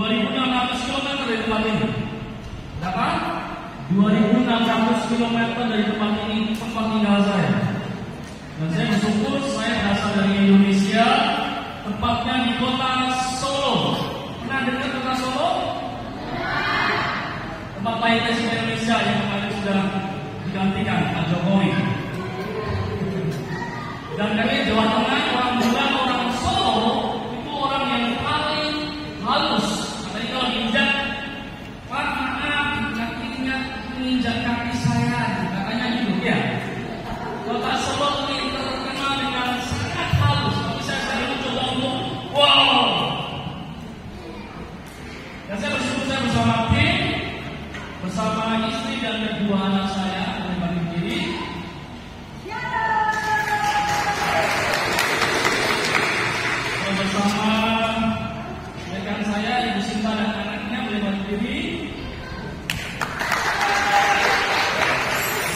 2.600 km dari tempat ini. Berapa? 2.600 km dari tempat ini, tempat tinggal saya. Dan saya bersyukur saya berasal dari Indonesia, tepatnya di kota Solo. Pernah dengar kota Solo? Tempat lahir Presiden Indonesia yang kemarin sudah digantikan Pak Jokowi. Dan dari Jawa Tengah, orang bilang orang Solo itu orang yang paling halus. Katanya kalau diinjak, Pak maaf, kakinya menginjak kaki saya. Katanya gitu ya. Kota Solo ini terkenal dengan sangat halus. Tapi saya selalu coba untuk wow. Dan saya bersyukur saya bersama tim, bersama istri dan kedua anak saya dari Bandung Kiri. Bersama rekan saya Ibu Sinta dan anaknya dari Bandung Kiri.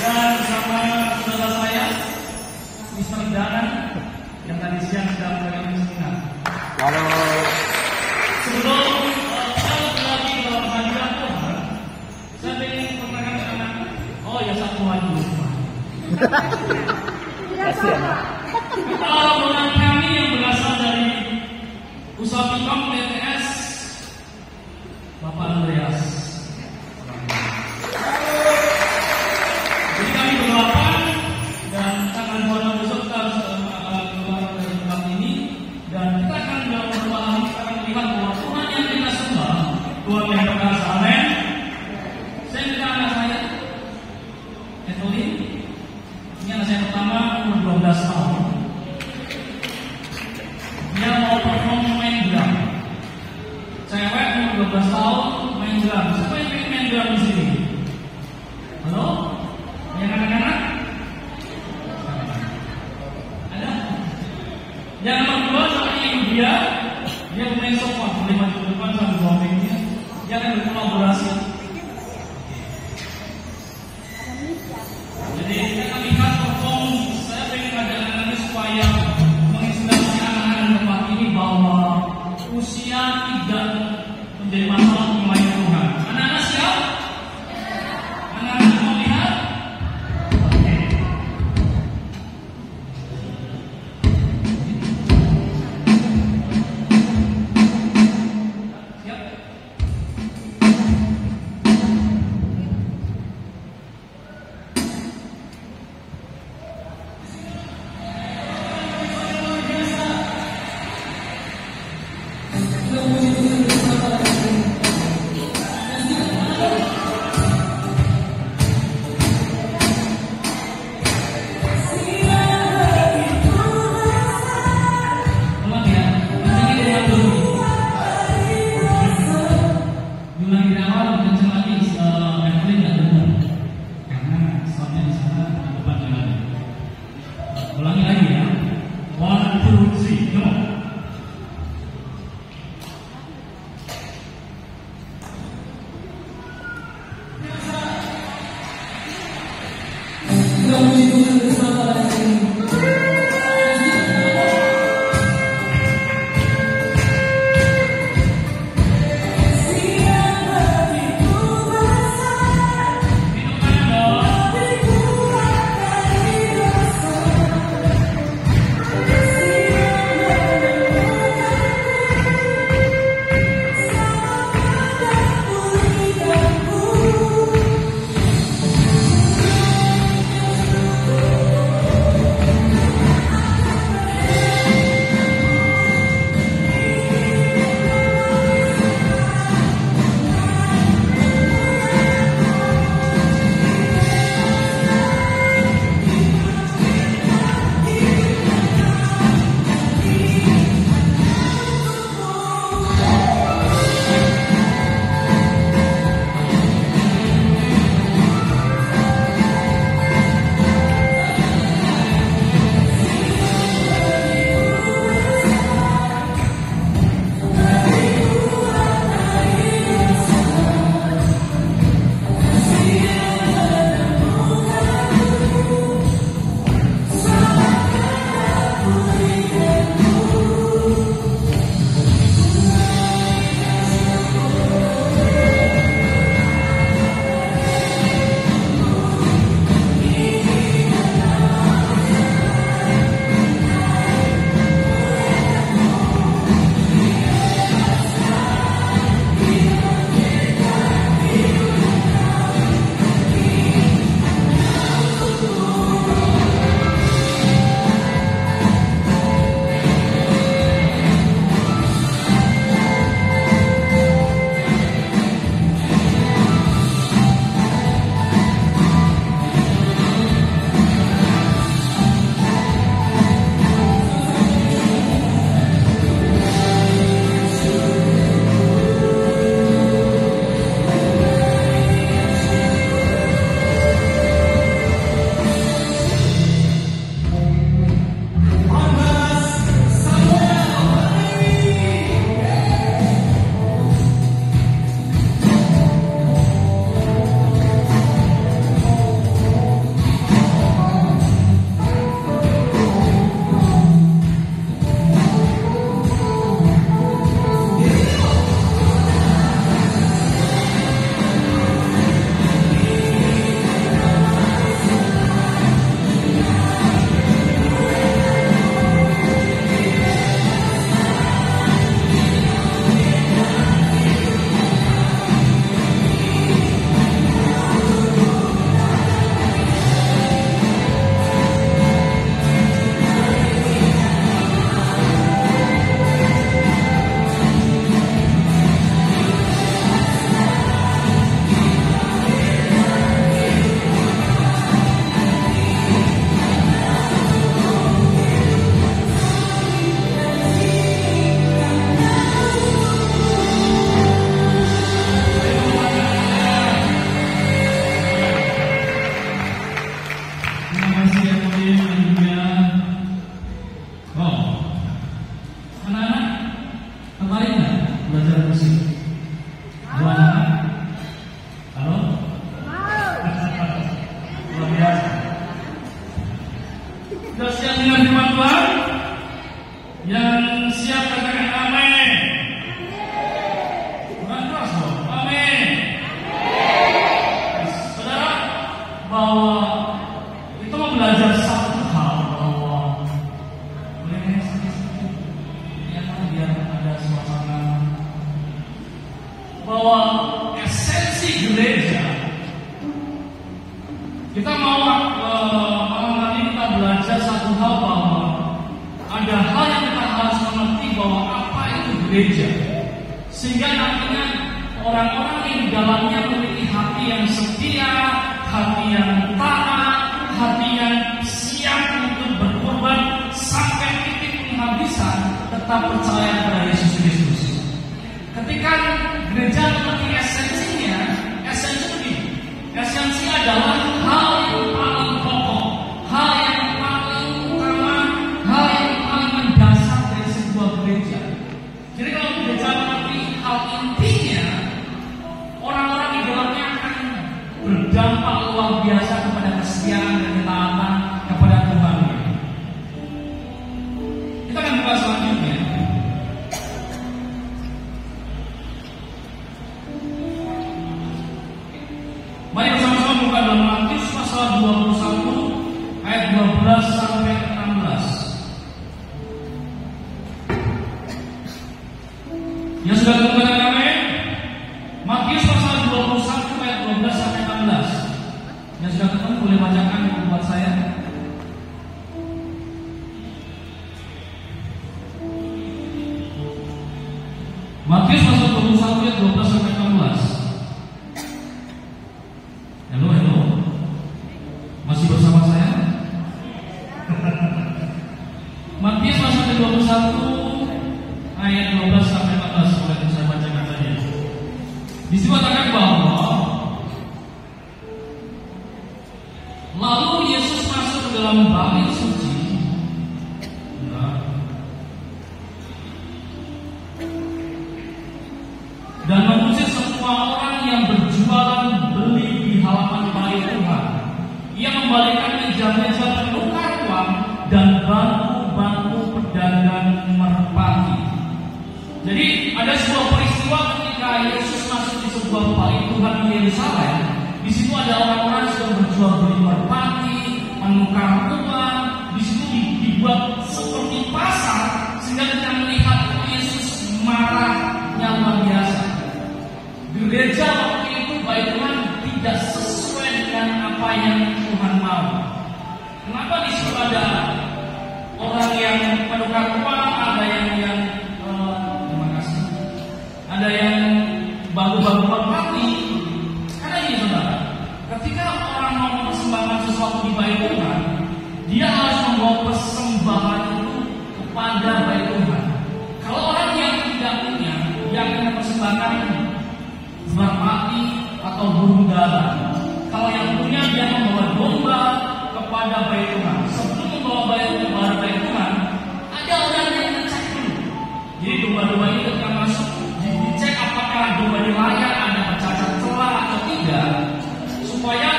Dan bersama saudara saya Mr. Danan yang tadi siang sedang berada di sini. Halo. Sebelum saya lagi dalam hadirat Tuhan, saya ingin perkenalkan anak. Oh ya, satu lagi. Kasihan. Rombongan kami yang berasal dari Usapikom TTS Bapak Andreas. Jadi kami berdelapan dan tanggal 26 besok kita harus keluar dari tempat ini dan kita akan berdoa, kita akan melihat bahwa Tuhan yang kita sembah, Tuhan yang perkasa. Amin. Saya minta anak saya, Evelyn, ini anak saya pertama umur 12 tahun. Dia mau perform main drum. Cewek umur 12 tahun main drum. Siapa yang pengen main drum di sini? Halo? Yang anak-anak? Ada? Yang nomor 2 sama ibu dia pemain sopon, boleh maju ke depan sambil bawa mic-nya. Dia akan berkolaborasi. Jadi kita akan lihat perform. Saya pengen ngajak anak-anak supaya menginspirasi anak-anak tempat ini bahwa usia tidak menjadi masalah melayani Tuhan. Anak-anak siap? Anak-anak mau lihat? Oke. Siap? Ulangi lagi ya. 1, 2, 3, go. bahwa esensi gereja, kita mau malam hari kita belajar satu hal, bahwa ada hal yang kita harus mengerti bahwa apa itu gereja, sehingga nantinya orang-orang yang di dalamnya memiliki hati yang setia, hati yang taat, hati yang siap untuk berkorban sampai titik penghabisan, tetap percaya kepada Yesus Kristus. Ketika gereja mengerti esensinya, esensi adalah hal yang paling pokok, hal yang paling utama, hal yang paling mendasar dari sebuah gereja. Jadi kalau gereja mengerti hal intinya, orang-orang di dalamnya akan berdampak luar biasa kepada kesetiaan dan ketaatan kepada Tuhan. Kita akan buka selanjutnya. Mari bersama-sama buka dalam Matius pasal 21 ayat 12 sampai 16. Yang sudah ketemu dengan kami, Matius pasal 21 ayat 12 sampai 16. Yang sudah ketemu boleh bacakan buat saya. Matius pasal 21 ayat 12 sampai 16. Halo, masih bersama saya? Matius pasal 21 ayat 12 sampai 14, boleh saya bacakan saja. Di situ katakan bahwa lalu Yesus masuk ke dalam bait suci. Dan mengusir semua orang yang berjualan beli di halaman bait Tuhan. Ia membalikkan meja-meja penukar uang dan bangku-bangku pedagang merpati. Jadi ada sebuah peristiwa ketika Yesus masuk di sebuah bait Tuhan di Yerusalem. Di situ ada orang-orang yang sedang berjual beli merpati, menukar uang. Di situ dibuat seperti pasar, sehingga kita melihat Yesus marahnya luar biasa. Gereja waktu itu bait Tuhan tidak sesuai dengan apa yang Tuhan mau. Kenapa di situ ada orang yang menukar uang, ada yang terima kasih, ada yang bangku-bangku merpati? Karena ini saudara, ketika orang mau mempersembahkan sesuatu di bait Tuhan, dia harus membawa persembahan itu kepada bait Tuhan. Kalau orang yang tidak punya, dia akan mempersembahkan merpati atau burung dara. Kalau yang punya, dia membawa domba kepada bait Tuhan. Sebelum membawa kepada bait Tuhan, ada orang yang ngecek dulu. Jadi domba-domba ini ketika masuk, dicek apakah domba ini layak, ada cacat celah atau tidak, supaya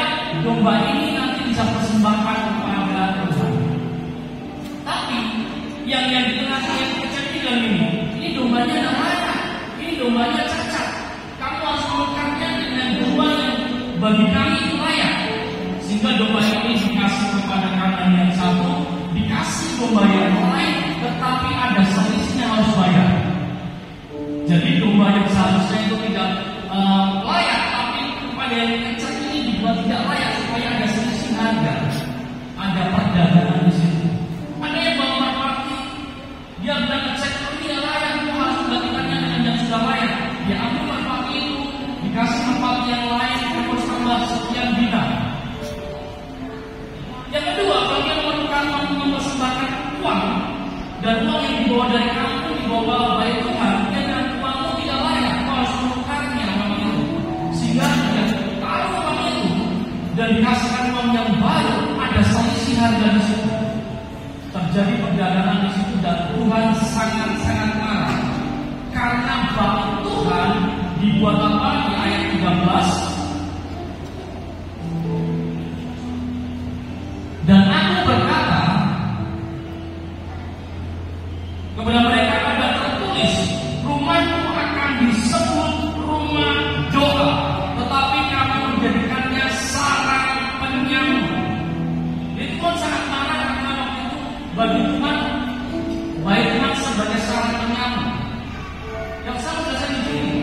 domba ini nanti bisa persembahkan kepada Tuhan. Tapi yang di tengah yang ngecek ini dombanya tidak layak, ini dombanya cacat. Kamu harus menukarnya dengan domba yang bagi kami itu layak, sehingga domba ini dikasih kepada kanan yang satu, dikasih domba yang lain, tetapi ada selisihnya harus bayar. Jadi domba yang seharusnya itu tidak layak, tapi kepada yang ngecek ini dibuat tidak layak supaya ada selisih harga, ada perdagangan di situ. Ada yang bawa merpati, dia bilang ngecek ini layak, kamu harus menggantikannya dengan yang sudah layak. Dia ambil merpati itu, dikasih merpati yang lain, kamu harus tambah sekian bintang. Yang kedua, kalau dia mempersembahkan uang, dan uang yang dibawa dari kamu dibawa bait Tuhan, dia dan uangmu tidak layak, kamu harus menukarnya uang itu, sehingga dia taruh uang itu dan dikasihkan uang yang baru, ada selisih harga di situ. Terjadi perdagangan di situ dan Tuhan sangat-sangat marah. Karena bait Tuhan dibuat apa di ayat 13? Dan aku berkata kepada mereka, ada tertulis, rumahku akan disebut rumah doa, tetapi kamu menjadikannya sarang penyamun. Itu pun sangat marah karena waktu itu bagi Tuhan bait Tuhan sebagai sarang penyamun. Yang sama sudah saya di sini.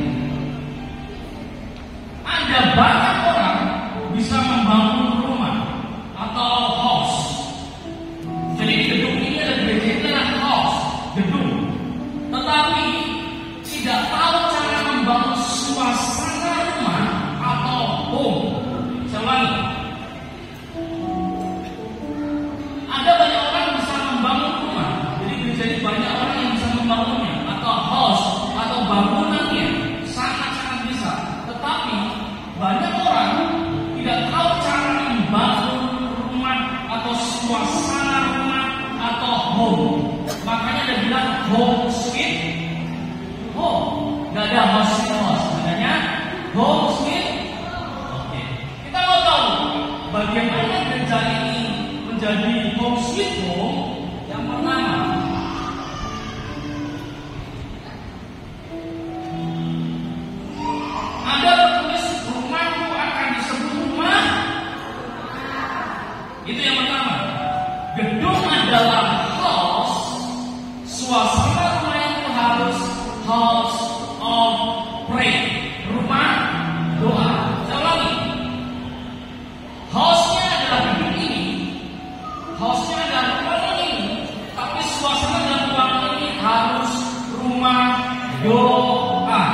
Home sweet. Oke. Kita mau tahu bagaimana gereja ini menjadi home sweet home. Yang pertama, ada tertulis rumahku akan disebut rumah. Itu yang pertama. Gedung adalah house. Suasana rumah itu harus house of prayer. Rumah doa. Saya ulangi. House-nya adalah gedung ini. House-nya adalah ruangan ini. Tapi suasana dalam ruangan ini harus rumah doa.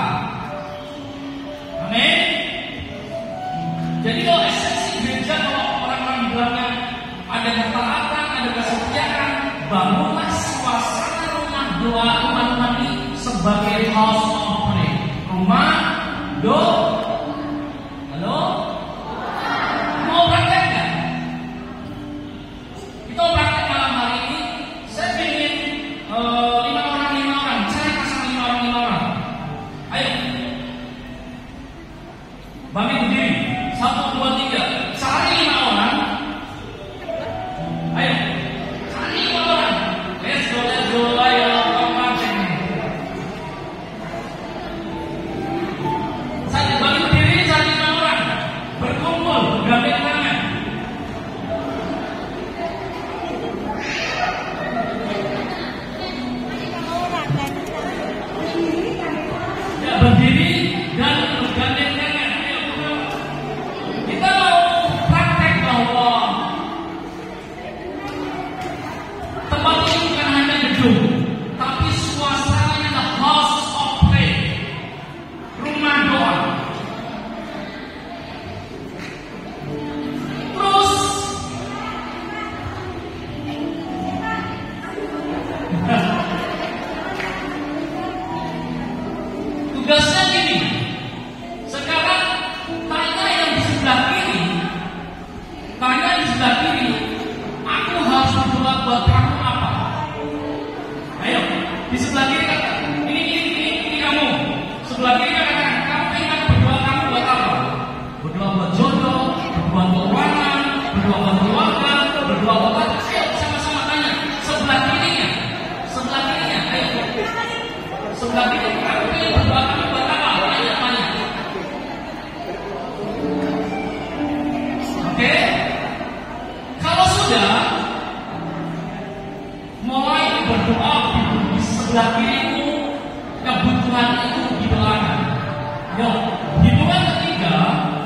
Amin. Jadi kalau esensi gereja, kalau orang-orang bilangnya ada ketaatan, ada kesetiaan, bangunlah suasana rumah doa, rumah ini sebagai house of prayer. Rumah doa. Halo? Mau praktek nggak? Kita praktek malam hari ini. Saya ingin 5 orang. Saya pasang 5 orang. Ayo. Bami berdiri. 1, 2, 3. Cari 5 orang. Ayo. Cari 5 orang. Let's go. Ayo. Saya bagi berdiri, cari 5 orang. Berkumpul, bergandeng tangan. Ya, berdiri dan bergandeng tangan. Ayo, kita mau praktek bahwa tempat ini bukan hanya gedung, tapi suasananya the house of prayer, rumah doa. Terus tugasnya gini. Sekarang tanya yang di sebelah kiri. Tanya di sebelah kiri. Aku harus berdoa buat kamu apa? Ayo, di sebelah kiri kata. Ini kamu. Sebelah kiri katakan, kamu ingat berdoa kamu buat apa? Berdoa buat jodoh, berdoa buat keuangan, berdoa buat keluarga, berdoa buat apa? Ayo, sama-sama tanya. Sebelah kirinya. Ayo. Sebelah kiri, kamu ingin berdoa kamu buat apa? Tanya. Oke? Kalau sudah, mulai berdoa di sebelah kirimu, kebutuhan itu didoakan. Yo, hitungan ketiga,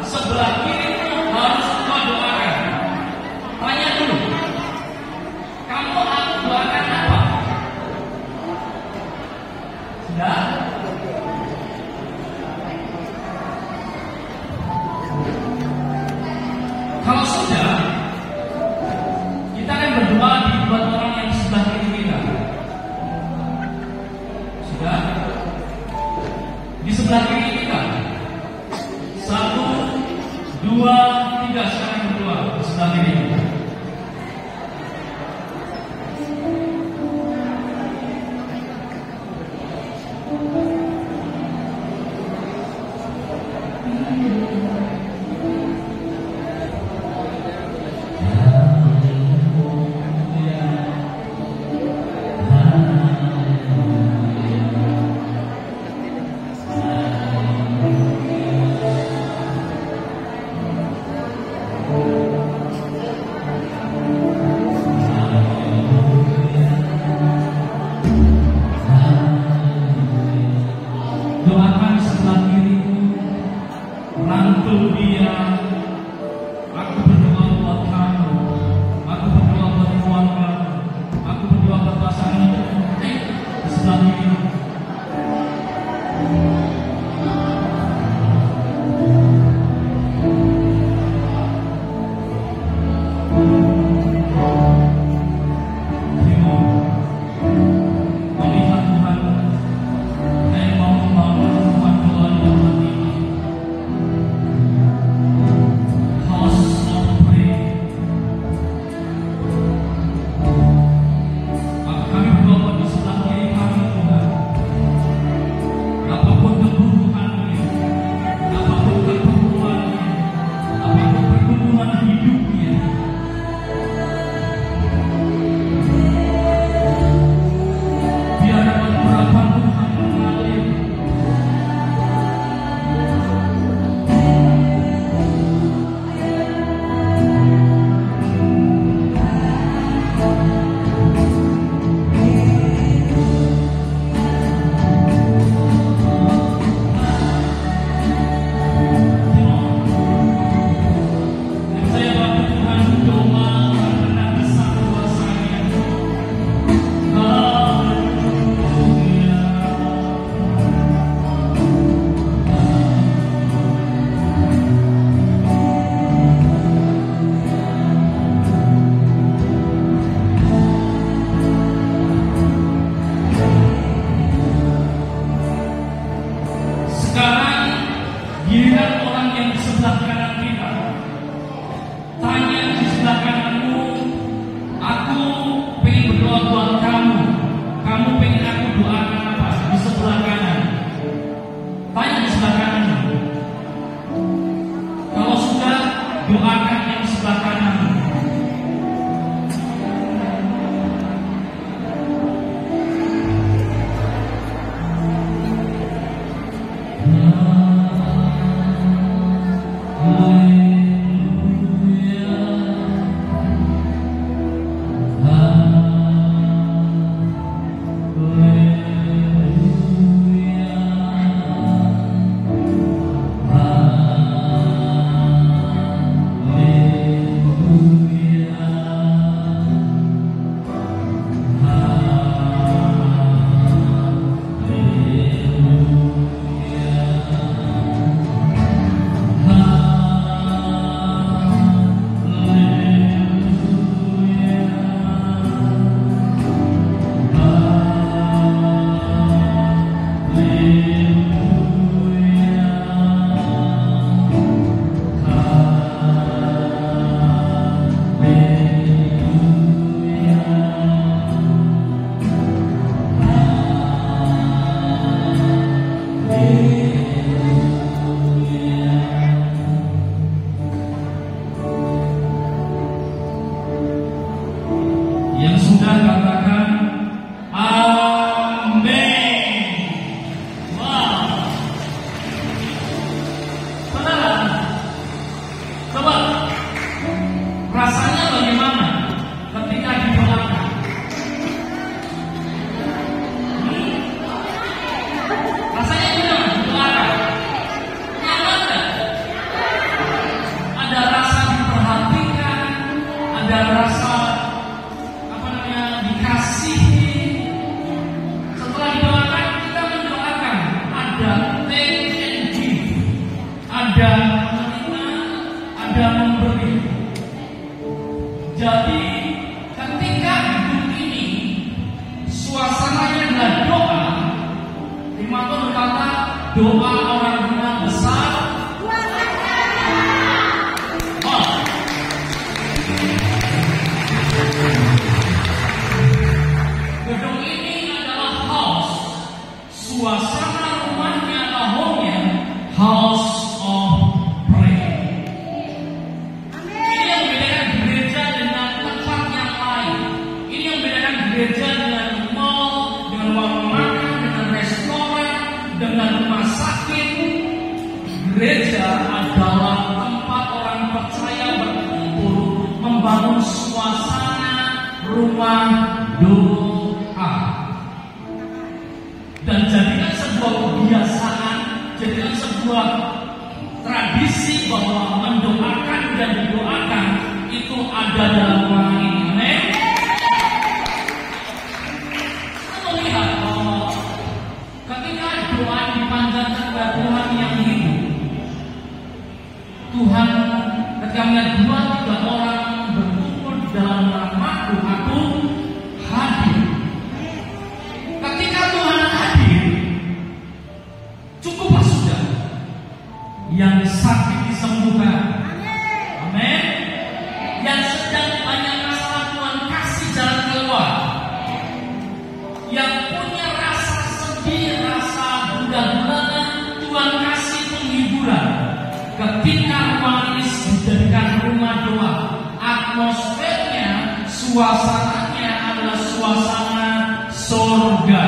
sebelah kirimu harus kau doakan. Tanya dulu, kamu harus doakan apa? Sudah? Kalau sudah, kita akan berdoa di buat orang yang di sebelah kiri kita. Sudah? Di sebelah kiri kita. 1, 2, 3. Sekarang berdoa di sebelah kiri kita. Doakan sebelah kirimu, rangkul dia. Aku berdoa buat kamu, aku berdoa buat keluarga, aku berdoa buat pasangan. Di sebelah kirimu. Melihat Tuhan, saya mau membangun rumah doa di tempat ini. sebelah kanan kita. Tanya di sebelah kananmu, aku pengen berdoa buat kamu. Kamu pengen aku doakan apa? Di sebelah kanan. Tanya di sebelah kanan. Kalau sudah, doakan yang di sebelah kanan. Yang sudah katakan amin. Wow. Saudara, coba rasanya bagaimana ketika didoakan? Rasanya gimana didoakan? Nyaman gak? Ada rasa diperhatikan, ada rasa dikasihi. Setelah didoakan, kita mendoakan. Ada take and give, ada menerima, ada memberi. Jadi ketika hidup ini suasananya adalah doa, Imatul berkata doa orang benar besar. Gedung ini adalah house, suasana rumahnya atau home-nya house of prayer. Ini yang membedakan gereja dengan tempat yang lain. Ini yang membedakan gereja dengan mall, dengan warung makan, dengan restoran, dengan rumah sakit. Gereja adalah tempat orang percaya berkumpul, membangun suasana rumah doa. Dan jadikan sebuah kebiasaan, jadikan sebuah tradisi bahwa mendoakan dan didoakan itu ada dalam ruangan ini. Amin. Kita melihat bahwa ketika doa dipanjatkan kepada Tuhan yang hidup, Tuhan ketika melihat 2-3 orang berkumpul di dalam nama-Ku, Aku hadir. Ketika Tuhan hadir, cukuplah sudah. Yang sakit disembuhkan. Amin. Yang sedang banyak masalah, Tuhan kasih jalan keluar. Yang punya rasa sedih, rasa gundah gulana, Tuhan kasih penghiburan. Ketika ruangan ini dijadikan rumah doa, atmosfernya, suasananya adalah suasana surga.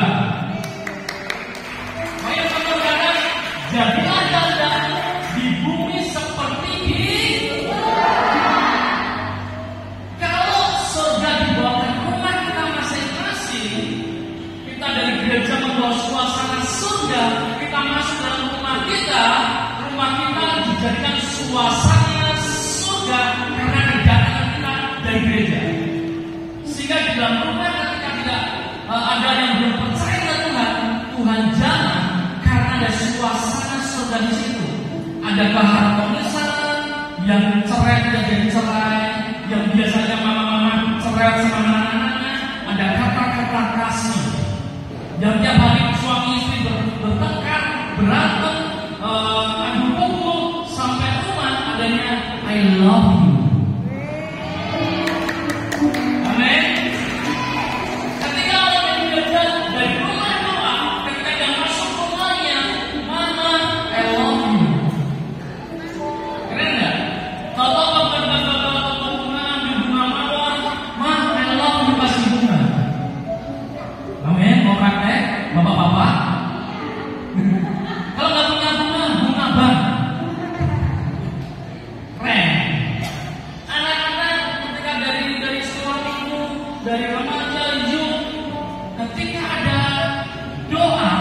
Mari kita berkata, jadilah Anda di bumi seperti di kalau surga dibawakan rumah kita masing-masing, kita dari gereja membawa suasana surga, kita masuk dalam rumah kita dijadikan suasana surga karena kedatangan kita dari gereja. Sehingga di dalam rumah ketika tidak ada yang belum percaya kepada Tuhan, Tuhan jangan karena ada suasana surga di situ. Ada keharmonisan, yang cerai tidak jadi cerai, yang biasanya mama-mama cerai sama anak-anaknya, ada kata-kata kasih. Yang tiap hari suami istri bertengkar, berantem, adu pukul, sampai rumah I love you. Amin. Ketika orang yang gagal dari rumah doa, ketika dia masuk rumahnya, Mama, I love you. Keren nggak? Kalau bapak bunga mawar, Ma, I love you kasih bunga. Amin. Mau praktek, bapak-bapak? Kalau nggak punya bunga bang. Keren. Anak-anak ketika dari sekolah minggu, dari remaja, youth, ketika ada doa,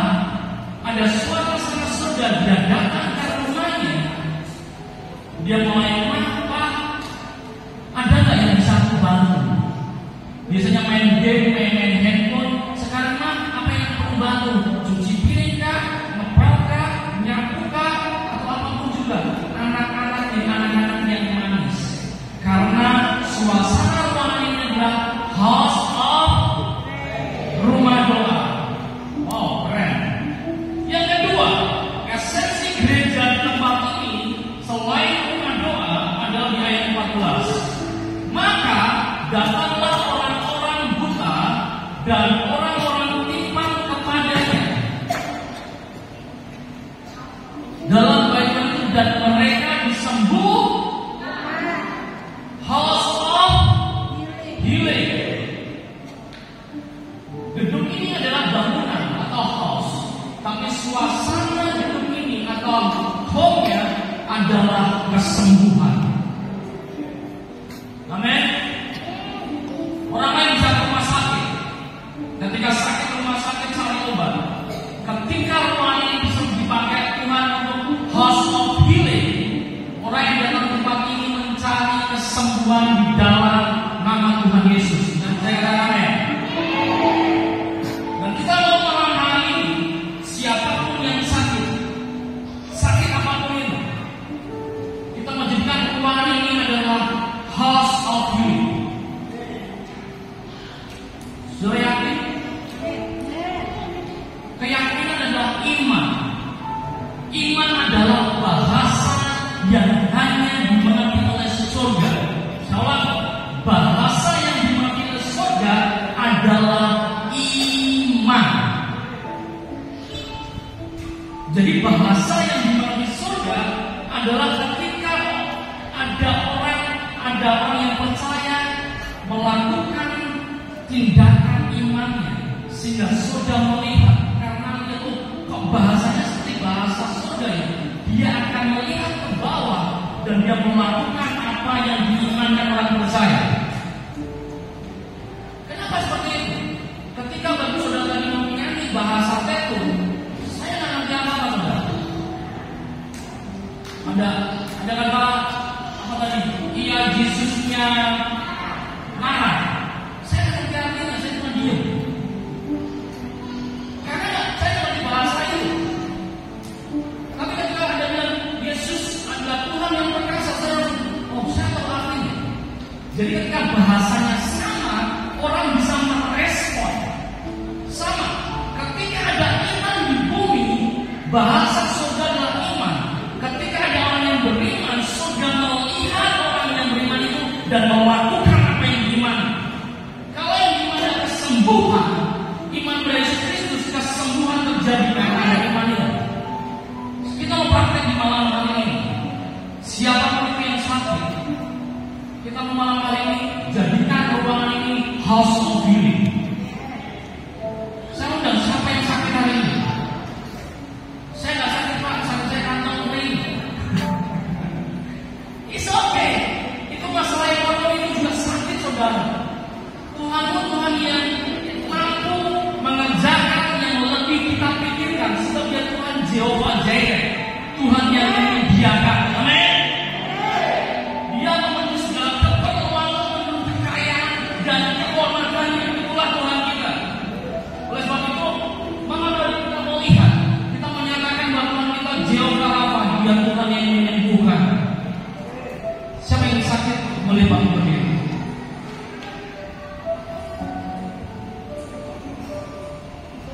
ada suara surga dia datang ke rumahnya, dia mulai Pak, ada nggak yang bisa aku bantu? Biasanya main game, main handphone. Sekarang mah apa yang perlu bantu? Cuci piring kah, ngepel kah, nyapu kah, atau apapun juga. Anak-anak yang manis. Karena suasana ruangan ini adalah house of rumah doa. Wow, keren. Yang kedua, esensi gereja di tempat ini selain rumah doa adalah di ayat 14. Maka datanglah orang-orang buta dan orang-orang timpang kepadanya dalam bagian itu, dan mereka disembuh. House of healing. Gedung ini adalah bangunan atau house, tapi suasana gedung ini atau home-nya adalah kesembuhan. Amin. Orang lain bisa ke rumah sakit. Ketika sakit rumah sakit cari obat. Ketika ruangan ini bisa dipakai Tuhan untuk house of healing, orang yang datang ke tempat ini mencari kesembuhan di dalam nama Tuhan Yesus. Dan saya katakan amin. Dan kita mau malam hari ini, siapapun yang sakit apapun itu, kita menjadikan ruangan ini adalah house of healing. Sudah yakin? Keyakinan adalah iman. Iman adalah bahasa yang hanya dimengerti oleh surga. Jawab, bahasa yang dimengerti oleh surga adalah iman. Jadi bahasa yang dimengerti surga adalah ketika ada orang yang percaya melakukan tindakan imannya, sehingga surga melihat. Karena itu kok bahasanya seperti bahasa surga ini, dia akan melihat ke bawah dan dia melakukan apa yang diimankan orang percaya. Kenapa seperti itu? Ketika bagi saudara tadi menyanyi bahasa tetu, saya nggak ngerti apa-apa, saudara. Ada kata apa tadi? Iya, Yesusnya marah. Saya nggak ngerti artinya, saya cuma diam. Karena saya ngerti bahasa itu. Tapi ketika ada bilang Yesus adalah Tuhan yang perkasa, saya tahu artinya. Jadi ketika bahasanya sama, orang bisa merespon. Sama. Ketika ada iman di bumi, bahasa surga adalah iman. Ketika ada orang yang beriman, surga melihat orang yang beriman itu dan melakukan apa yang diimani. Kalau yang diimani adalah kesembuhan, iman pada Yesus Kristus, kesembuhan terjadi karena ada iman itu. Kita mau praktek di malam hari ini. Siapapun itu yang sakit, kita mau malam hari ini jadikan ruangan ini house of healing. Saya undang siapa yang sakit hari ini? Saya nggak sakit Pak, sakit saya kantong kering. It's okay. Itu masalah ekonomi itu juga sakit, saudara. Tuhan yang mampu mengerjakan yang lebih kita pikirkan. Sebab dia Tuhan Jehovah Jireh, Tuhan yang menyediakan. Amin. Dia memenuhi segala keperluan, memenuhi kekayaan dan kehormatannya. Itulah Tuhan kita. Oleh sebab itu, mengapa kita melihat, kita menyatakan bahwa Tuhan kita Jehovah Rafa, dia Tuhan yang menyembuhkan. Siapa yang sakit melihat berdiri?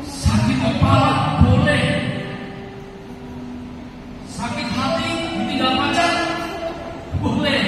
Sakit kepala boleh, sakit hati ditinggal pacar boleh,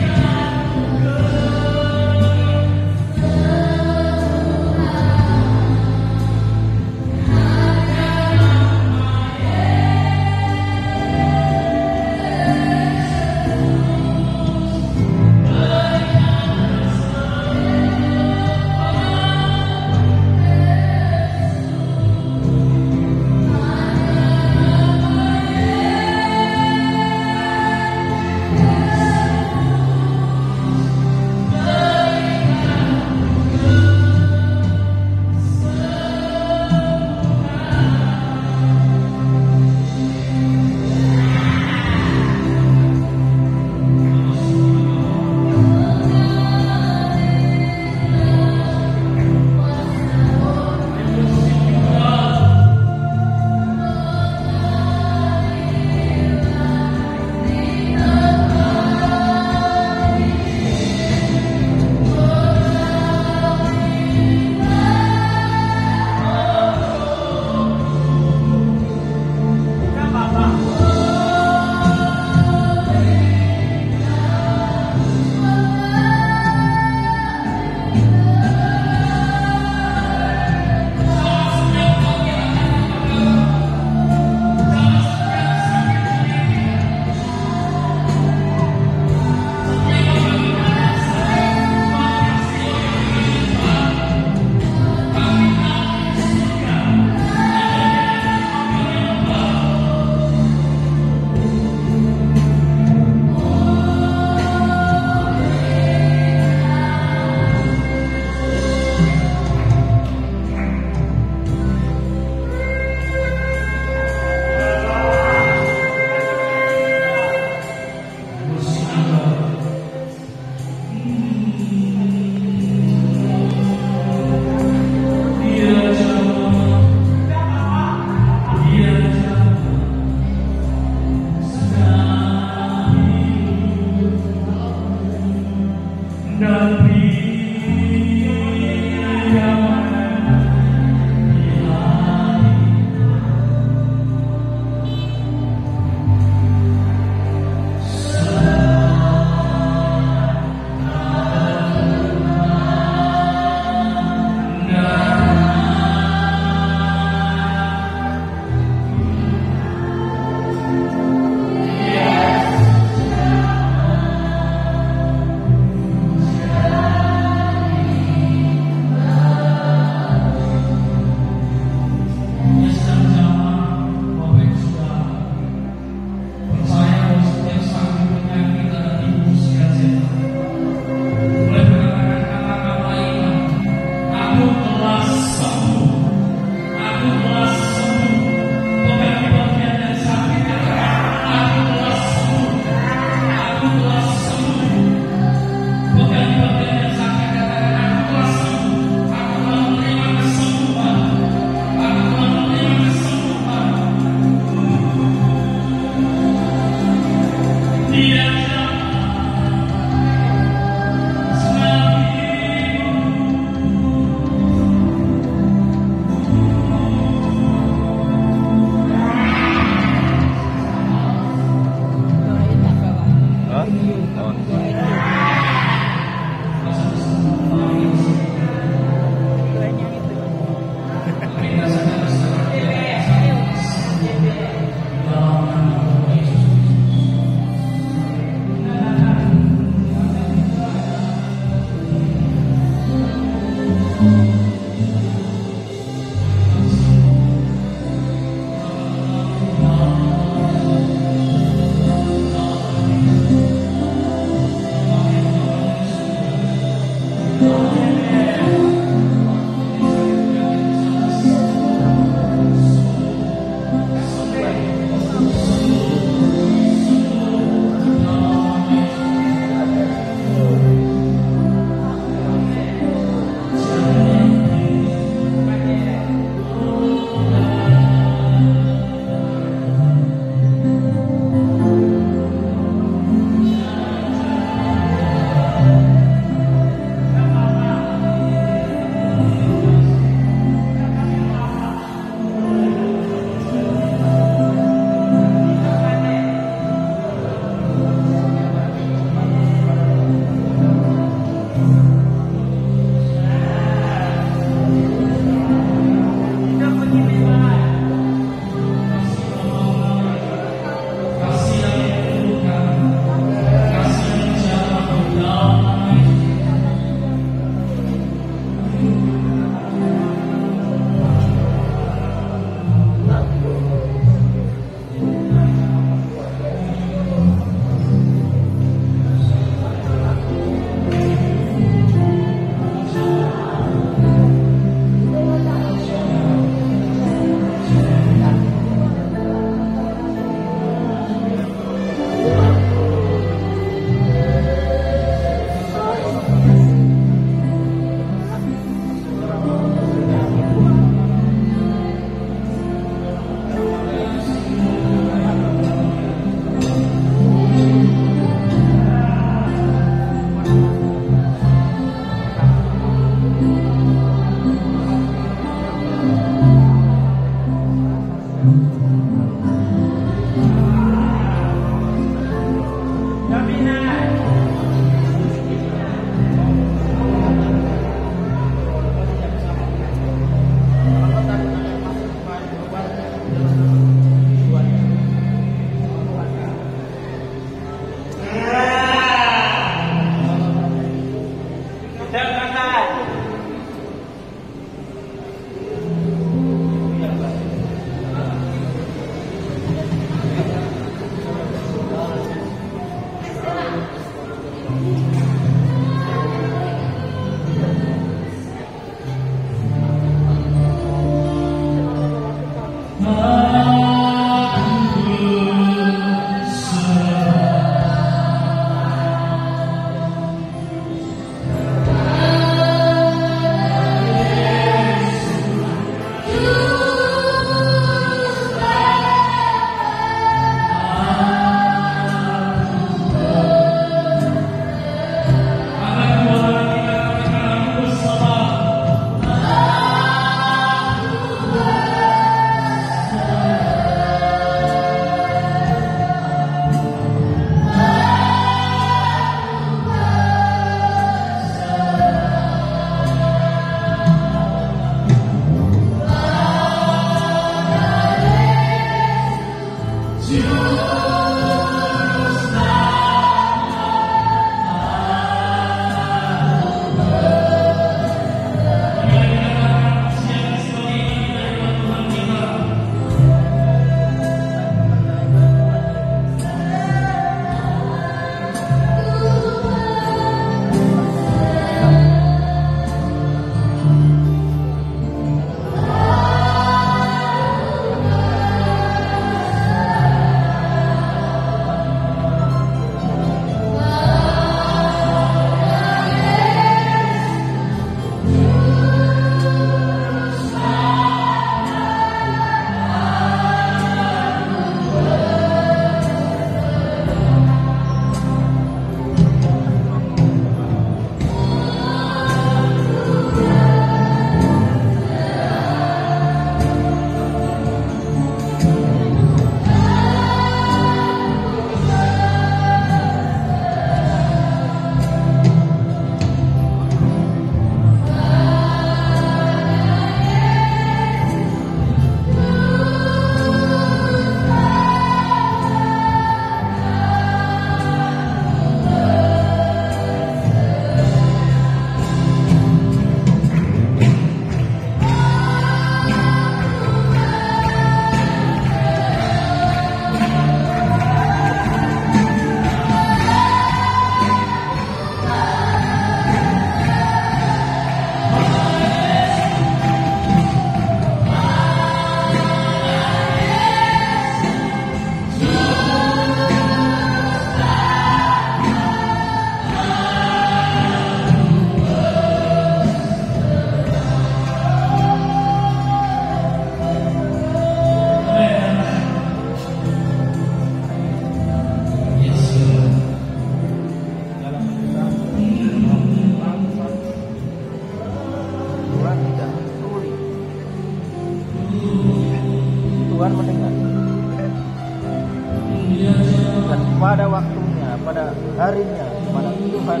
pada waktunya, pada harinya, pada Tuhan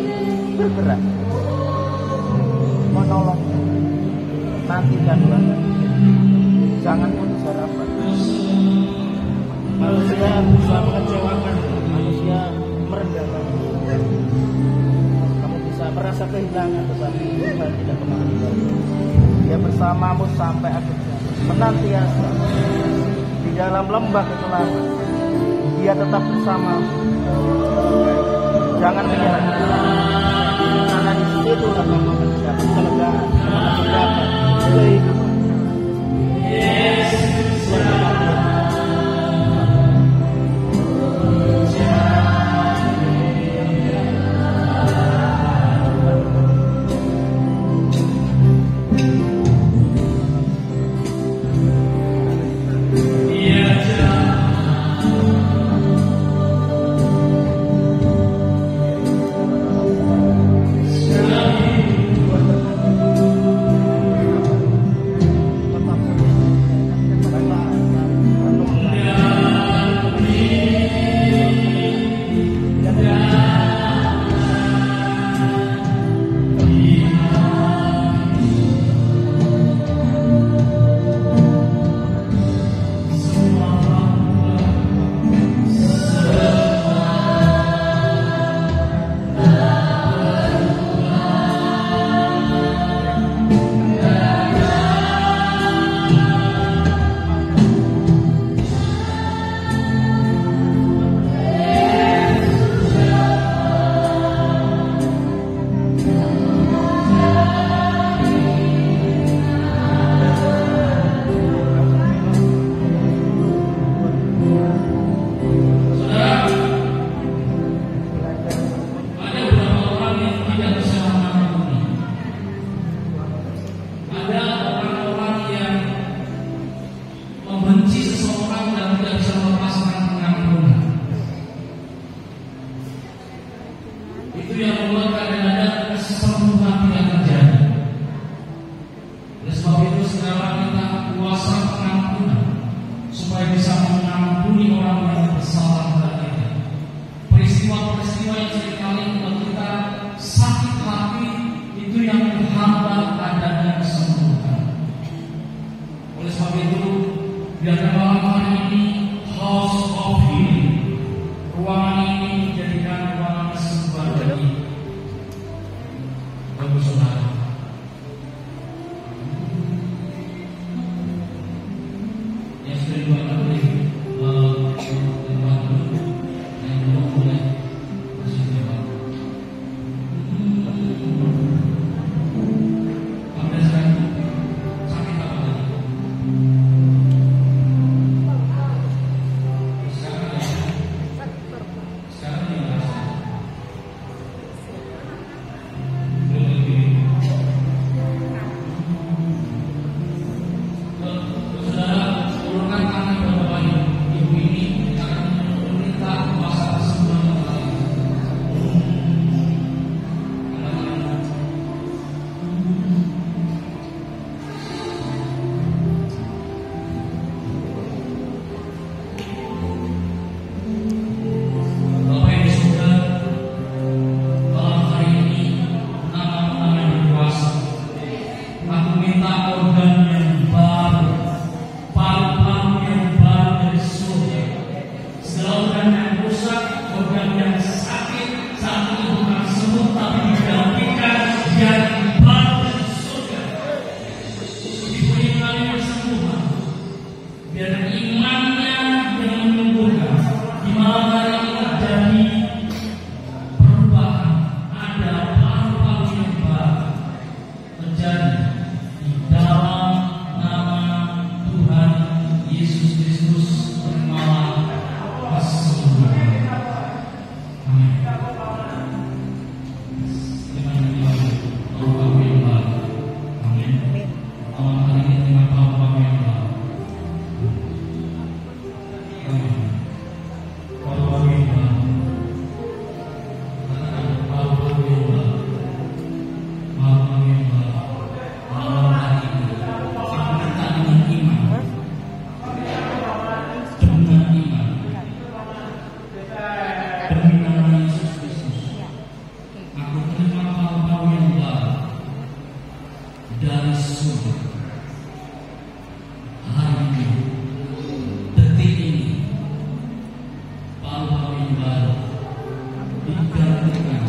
bergerak menolong. Nantikan banget, jangan putus harapan. Manusia bisa mengecewakan, manusia merendahkan. Kamu bisa merasa kehilangan, tetapi Tuhan tidak pernah meninggalkan. Dia bersamamu sampai akhirnya, senantiasa di dalam lembah kekelaman. Dia tetap bersamamu. Jangan menyerah, karena di situ kamu mendapat kelegaan, mendapat kehidupan. dari surga. Hari ini, detik ini, palu-palu yang baru digantikan.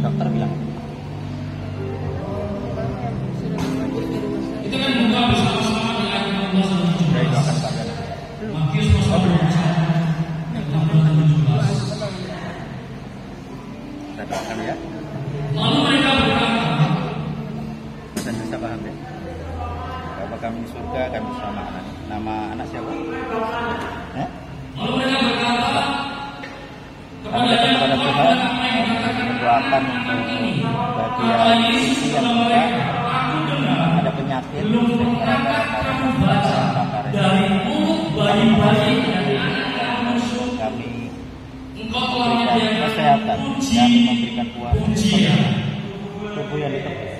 Dokter bilang Itu kan buka bersama-sama di ayat 16 dan 17. saya doakan kalian. Matius pasal 21 ayat 16 dan 17. Kita doakan ya. Lalu mereka berkata, Saya bisa paham ya. Bapa kami di surga, kami bersama anak. Nama anak siapa? lalu mereka berkata Kami datang kepada Tuhan, mendoakan untuk bagian isi yang kita ada penyakit, dari mulut bayi-bayi dan anak-anak musuh kami engkau telah memberikan menyediakan kesehatan, kami memberikan puasa, pujian. tubuh yang ditebus,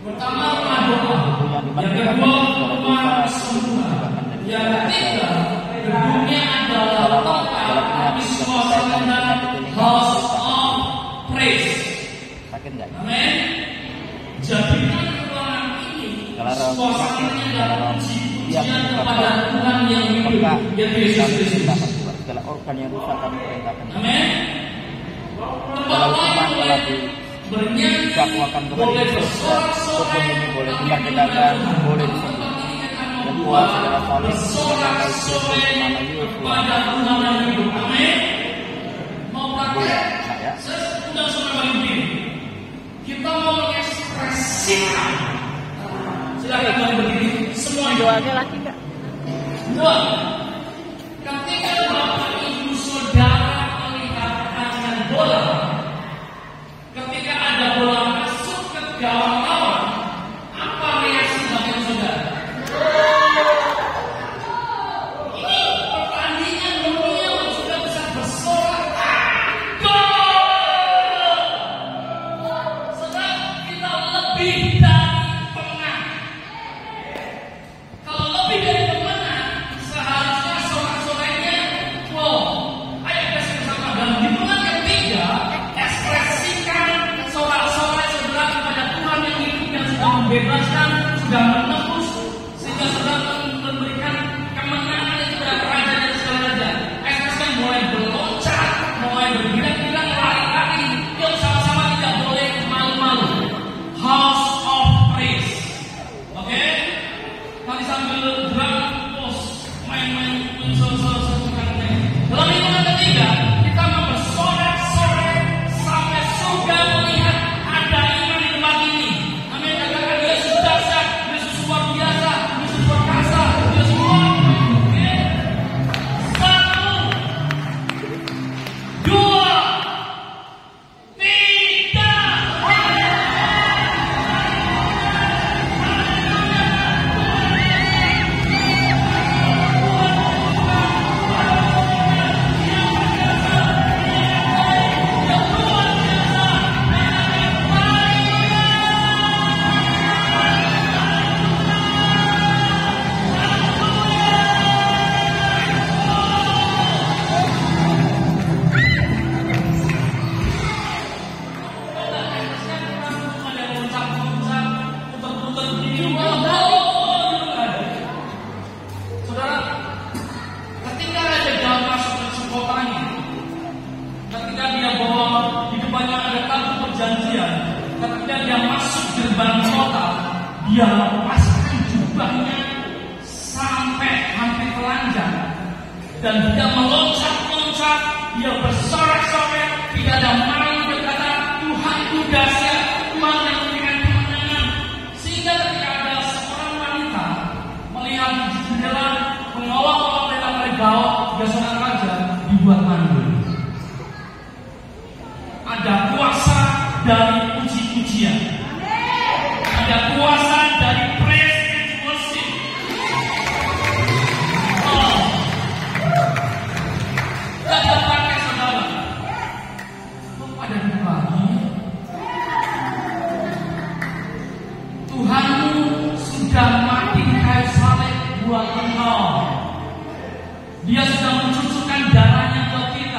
Pertama rumah doa, tubuh yang yang dimerdekakan kedua dari segala rumah dosa, kesembuhan, dibebaskan dari yang segala ketiga dosa. gedungnya adalah tempat kami suasana house of praise. Sakit nggak? Amin. Jadikan ruangan ini Kalau orang suasananya sakit, dalam kalau dia puji-pujian kepada Tuhan yang hidup, peka, yaitu Yesus kami Kristus. perintahkan Tuhan. Segala organ yang rusak kami perintahkan. Amin. Tempat Kalau lain cuma boleh telah bernyanyi, didakwakan kepada boleh Yesus, tubuh bersorak-sorai, ini boleh dimerdekakan, boleh disembuhkan. Dan Tuhan saudara salib menamai Yesus, menamai Yesus. kepada Tuhan yang hidup. Amin. Mau Boleh, praktek? nak ya? Saya sudah sampai begini. Kita mau mengekspresikan. Silakan balik begini. Semua Doanya laki kak. dua. Ketika bapak ibu saudara melihat tangan bola, ketika ada bola masuk ke gawang lawan, apa reaksi bapak saudara? Ini pertandingan dunia sudah bisa bersorak. Gol! Saudara, kita lebih dari pemenang. Kalau lebih dari pemenang, seharusnya sorak-soraknya, wow, ayo kita sama-sama. Dan di menit ketiga, ekspresikan sorak-sorai saudara kepada Tuhan yang hidup, yang sudah membebaskan, sudah menebus, sehingga saudara memberikan kemenangan yang sudah raja dan segala raja. Ekspresikan mulai berloncat, mulai bergilang-gilang, lari-lari. Yuk sama-sama, tidak boleh malu-malu. House of praise. Oke? Nanti sambil drum pos main-main dalam hitungan ketiga kita mau bersorak-sorai sampai surga melihat ada iman di tempat ini. Amin. Katakan Yesus dahsyat, Yesus luar biasa, Yesus perkasa, Yesus luar. Oke. 1, 2, 3. Saudara, ketika Raja Daud masuk ke kotanya, ketika dia bawa di depannya ada tabut perjanjian, ketika dia masuk gerbang kota, dia lepaskan jubahnya sampai dan dia meloncat-loncat, dia bersorak-sorai, tidak ada malu berkata, Tuhan itu dahsyat, Tuhan yang memberikan kemenangan. Sehingga ketika ada seorang wanita melihat di jendela mengolok-olok mereka gaul, dia seorang raja dibuat mandul. Ada kuasa dari puji-pujian, ada kuasa dari praise and worship. Dan tetapi saudara, pada dibagi Tuhanmu sudah mati di kayu salib buat engkau. Dia sudah mencucurkan darahnya buat kita.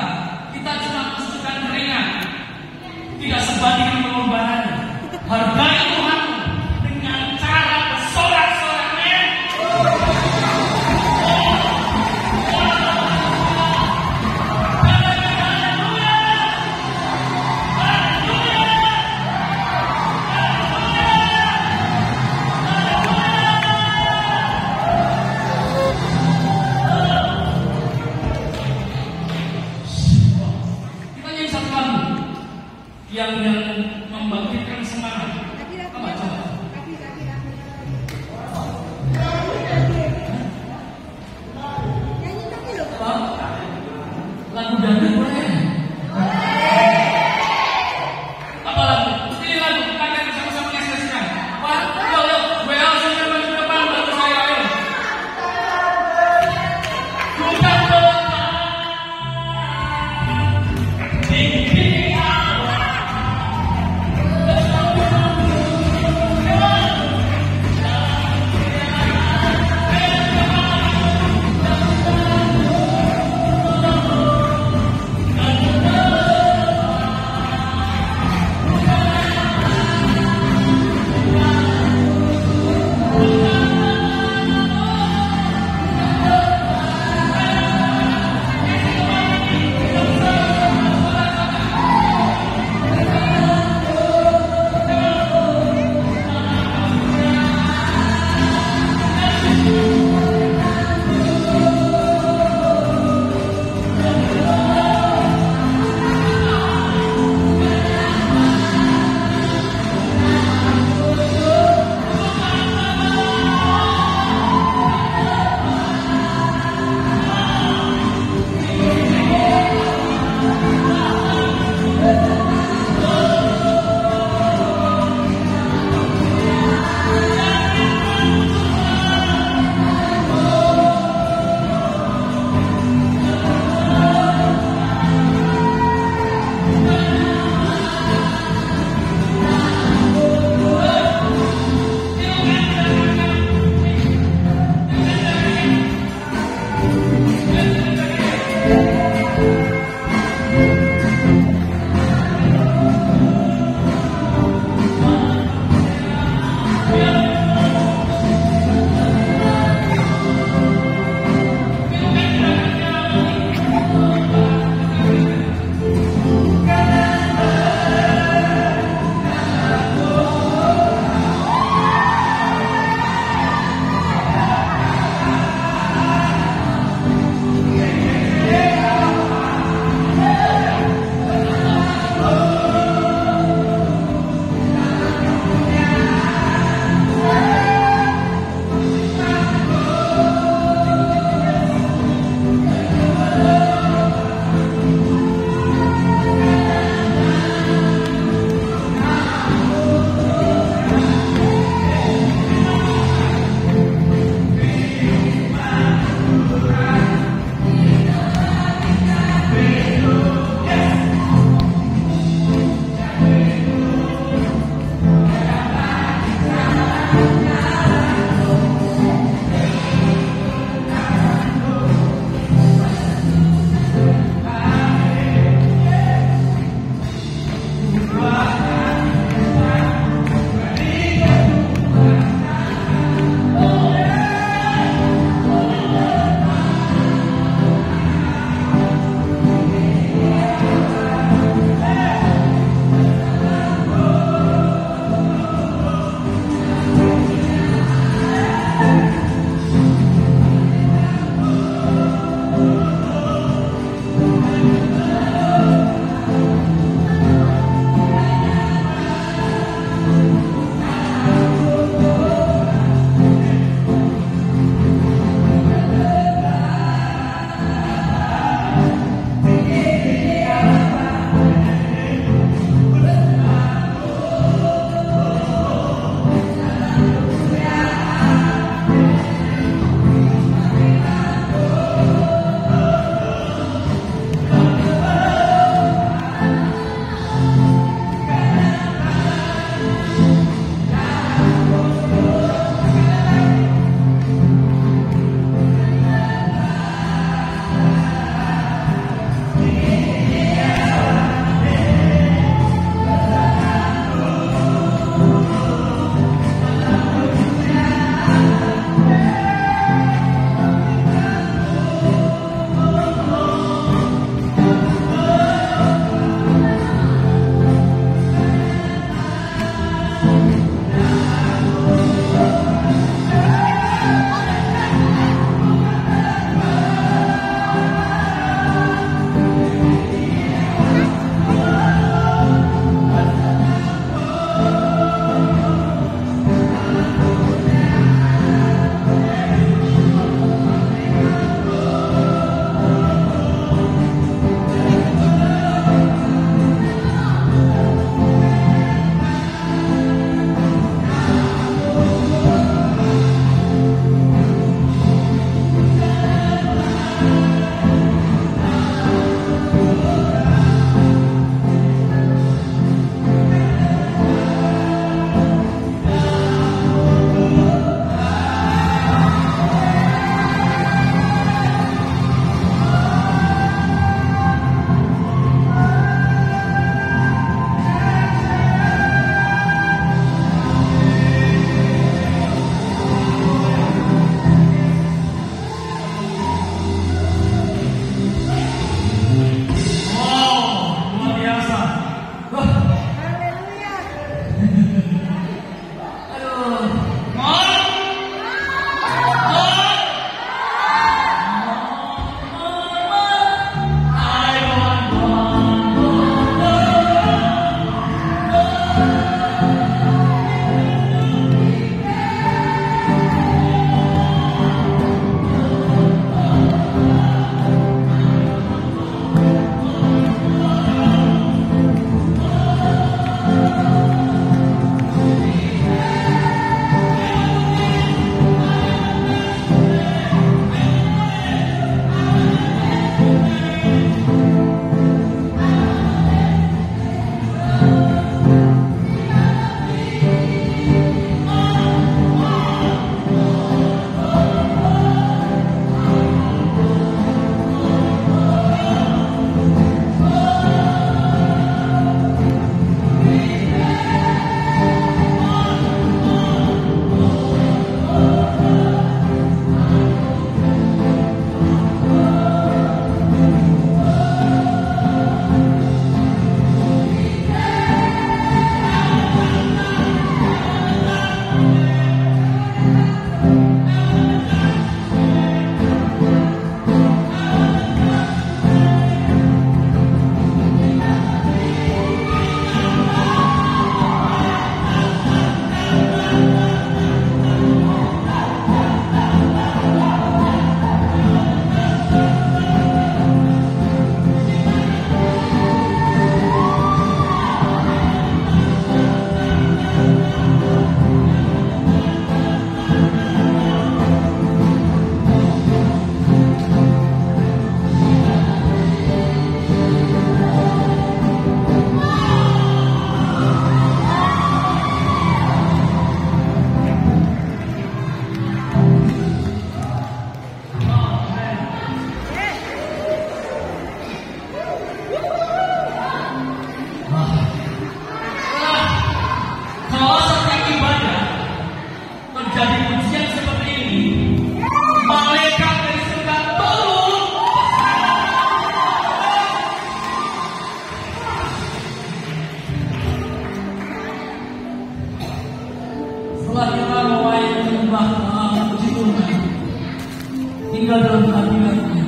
tinggal dalam hadiratnya,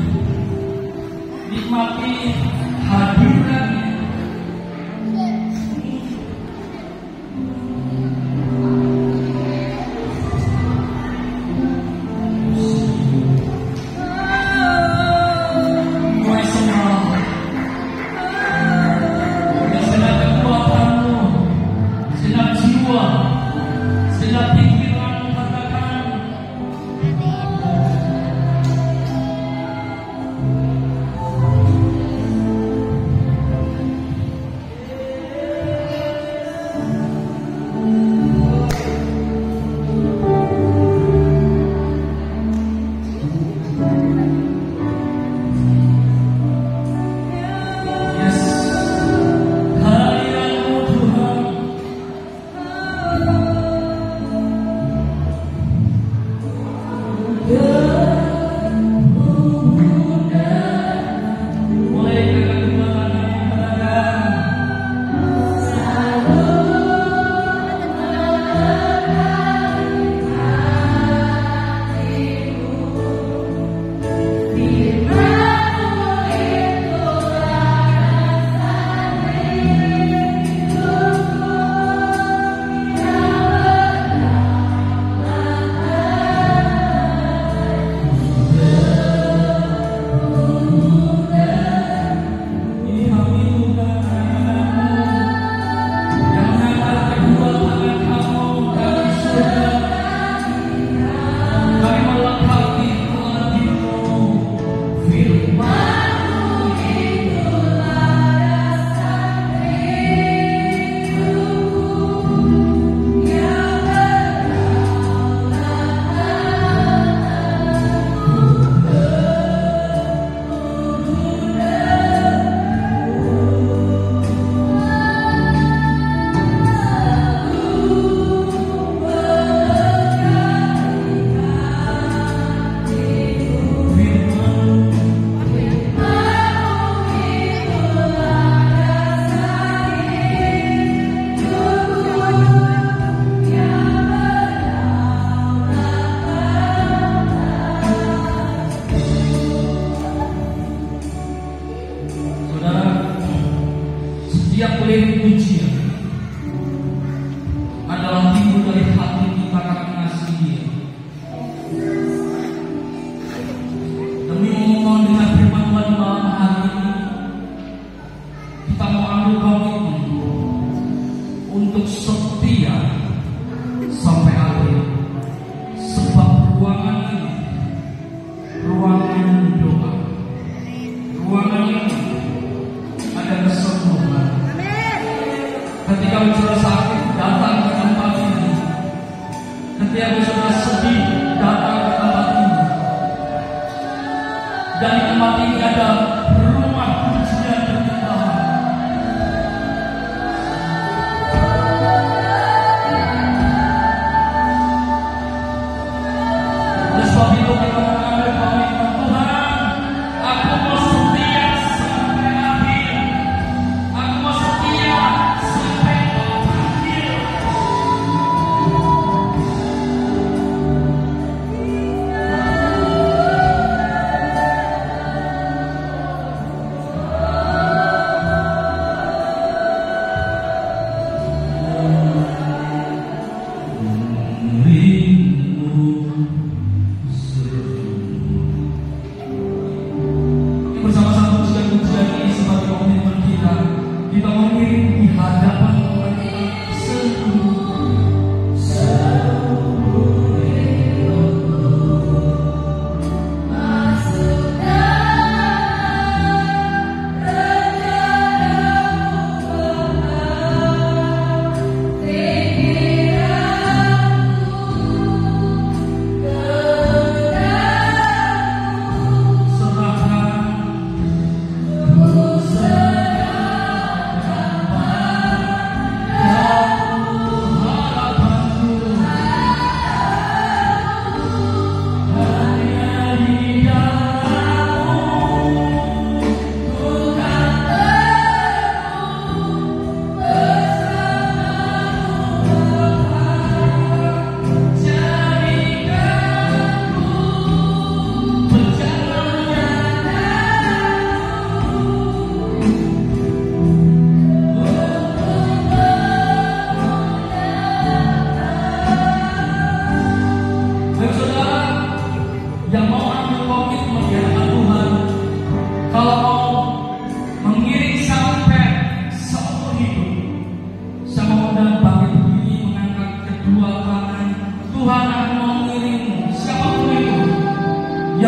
nikmati hadiratnya. Setiap lirik pujian adalah timbul dari hati kita karena mengasihi Dia. Demi memohon dengan firman Tuhan malam hari ini, kita mau ambil komitmen untuk setia sampai akhir. Sebab ruangan ini ruangan doa, ruangan ini ada kesembuhan. Ketika saudara sakit, datang ke tempat ini. Ketika saudara sedih, datang ke tempat ini. Dan di tempat ini ada rumah pujian penyembahan. Oleh sebab itu kita mengambil komitmen, Tuhan, aku mau setia sampai akhir. Aku mau setia sampai akhir.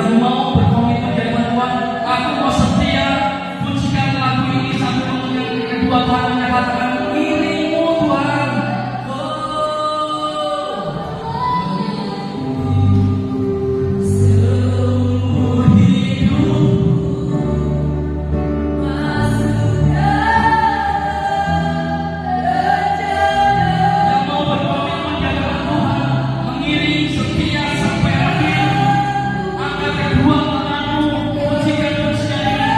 yang mau berkomitmen dari Tuhan, aku mau setia. Pujikan lagu ini sambil yang kedua Tuhan menyatakan dirimu Tuhan. Seumur hidup yang mau berkomitmen di hadapan Tuhan, mengiring setia sampai akhir. Angkat kedua tanganmu, pujikan pujian ini.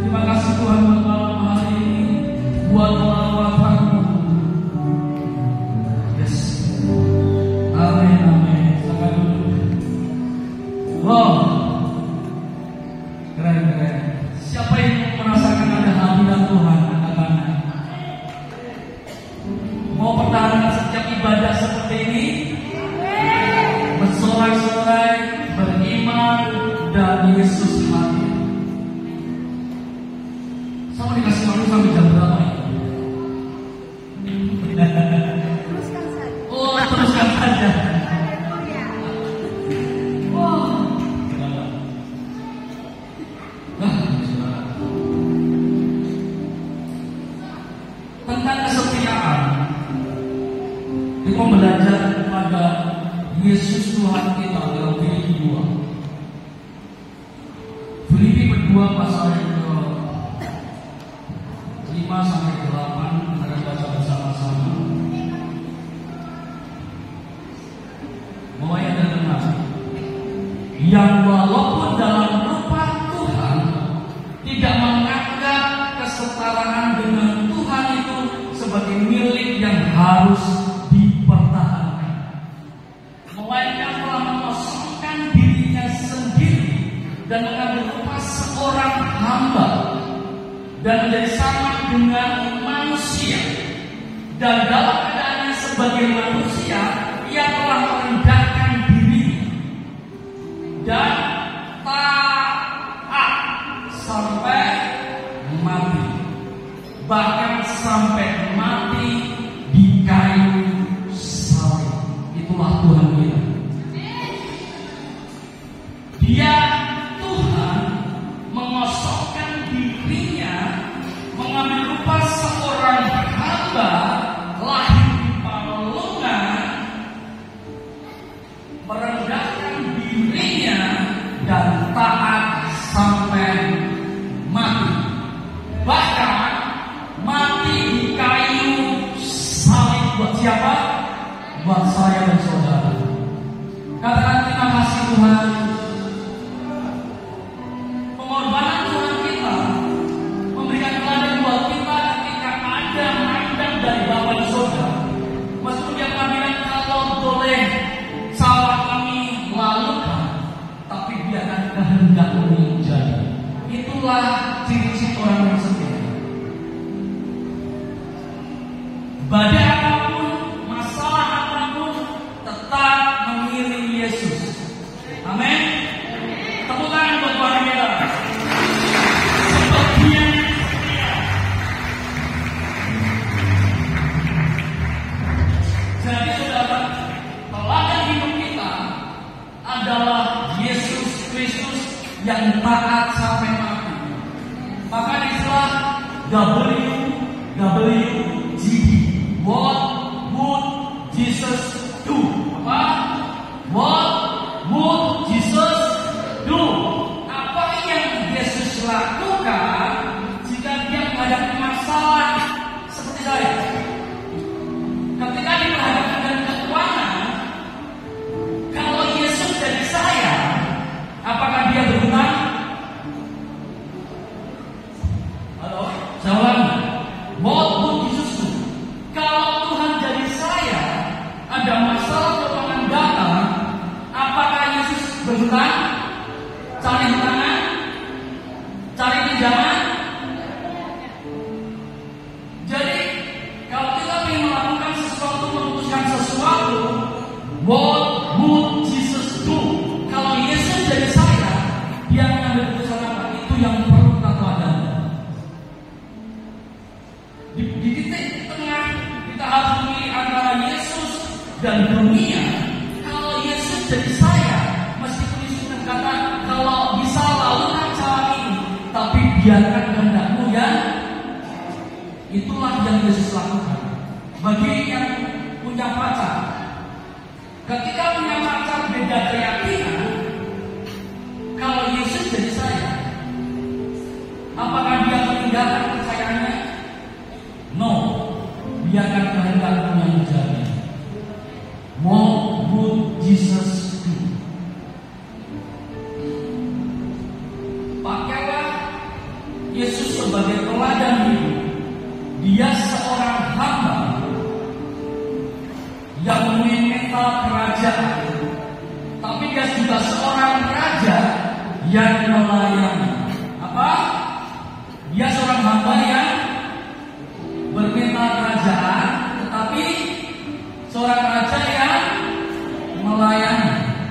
Terima kasih Tuhan buat malam hari ini, buat perawatan-Mu. Yes. Amin, amin. Silakan duduk. Wow. Keren. Siapa yang merasakan ada hadirat Tuhan? Angkat tangan. Mau pertahankan setiap ibadah seperti ini? Bersorak-sorai, beriman, dan Yesus hadir. Sama dikasih malu sampai jam berapa ya? Teruskan saja. Oh, teruskan saja. Haleluya. Wah. Tentang kesetiaan, kita belajar kepada Yesus Tuhan kita dalam Filipi 2. Filipi 2 pasal yang ke-5 sampai 8, kita baca bersama-sama. Mulai dari benar. Yang walaupun dalam rupa Tuhan tidak menganggap kesetaraan dengan Tuhan itu sebagai milik yang harus dipertahankan, melainkan telah mengosongkan dirinya sendiri dan mengambil rupa seorang hamba dan menjadi sama dengan manusia, dan dalam keadaannya sebagai manusia ia telah merendahkan diri dan taat sampai mati, bahkan sampai mati di kayu salib. Itulah Tuhan kita. Dia Tuhan mengosongkan dirinya, mengambil rupa seorang hamba, lahir di palungan, merendahkan dirinya dan taat sampai mati, bahkan mati di kayu salib. Buat siapa? Buat saya dan saudara. Katakan terima kasih Tuhan. Pengorbanan Tuhan kita memberikan teladan buat kita ketika ada mandang dari Bapa di surga. Meskipun dia bilang kalau boleh salah kami lalukan, tapi biarkan kehendak-Mu yang jadi. Itulah ciri-ciri orang yang setia. Badai apapun, masalah apapun, tetap mengiring Yesus. Amin. Tepuk tangan buat Tuhan kita. Seperti yang setia. Jadi saudara, teladan hidup kita adalah Yesus Kristus yang taat sampai mati. Maka istilah WWJD, What would Jesus do? Apa? What would Jesus do? Apa yang Yesus lakukan jika dia menghadapi masalah seperti saya? Ketika diperhadapkan dengan kekurangan, kalau Yesus dari saya, apakah dia berhutang? ada masalah keuangan datang, apakah Yesus berhutang? Cari hutangan? Cari pinjaman? Jadi kalau kita ingin melakukan sesuatu, memutuskan sesuatu, what would Jesus do? Kalau Yesus jadi saya, dia mengambil keputusan apa? Itu yang perlu kita pelajari. Di titik tengah kita harus memilih antara Yesus dan dunia. Kalau Yesus jadi saya, meskipun Yesus berkata kalau bisa lakukan cara ini, tapi biarkan kehendakmu ya. Itulah yang Yesus lakukan. Bagi yang punya pacar, ketika punya pacar beda keyakinan, kalau Yesus jadi saya, apakah dia meninggalkan kepercayaannya? No, biarkan kehendakmu yang menjadi. What would Jesus do? Pakailah Yesus sebagai teladan hidup. Dia seorang hamba yang memiliki mental kerajaan, tapi dia juga seorang raja yang melayani. Apa? Dia seorang hamba yang bermental kerajaan, tetapi seorang raja yang melayani.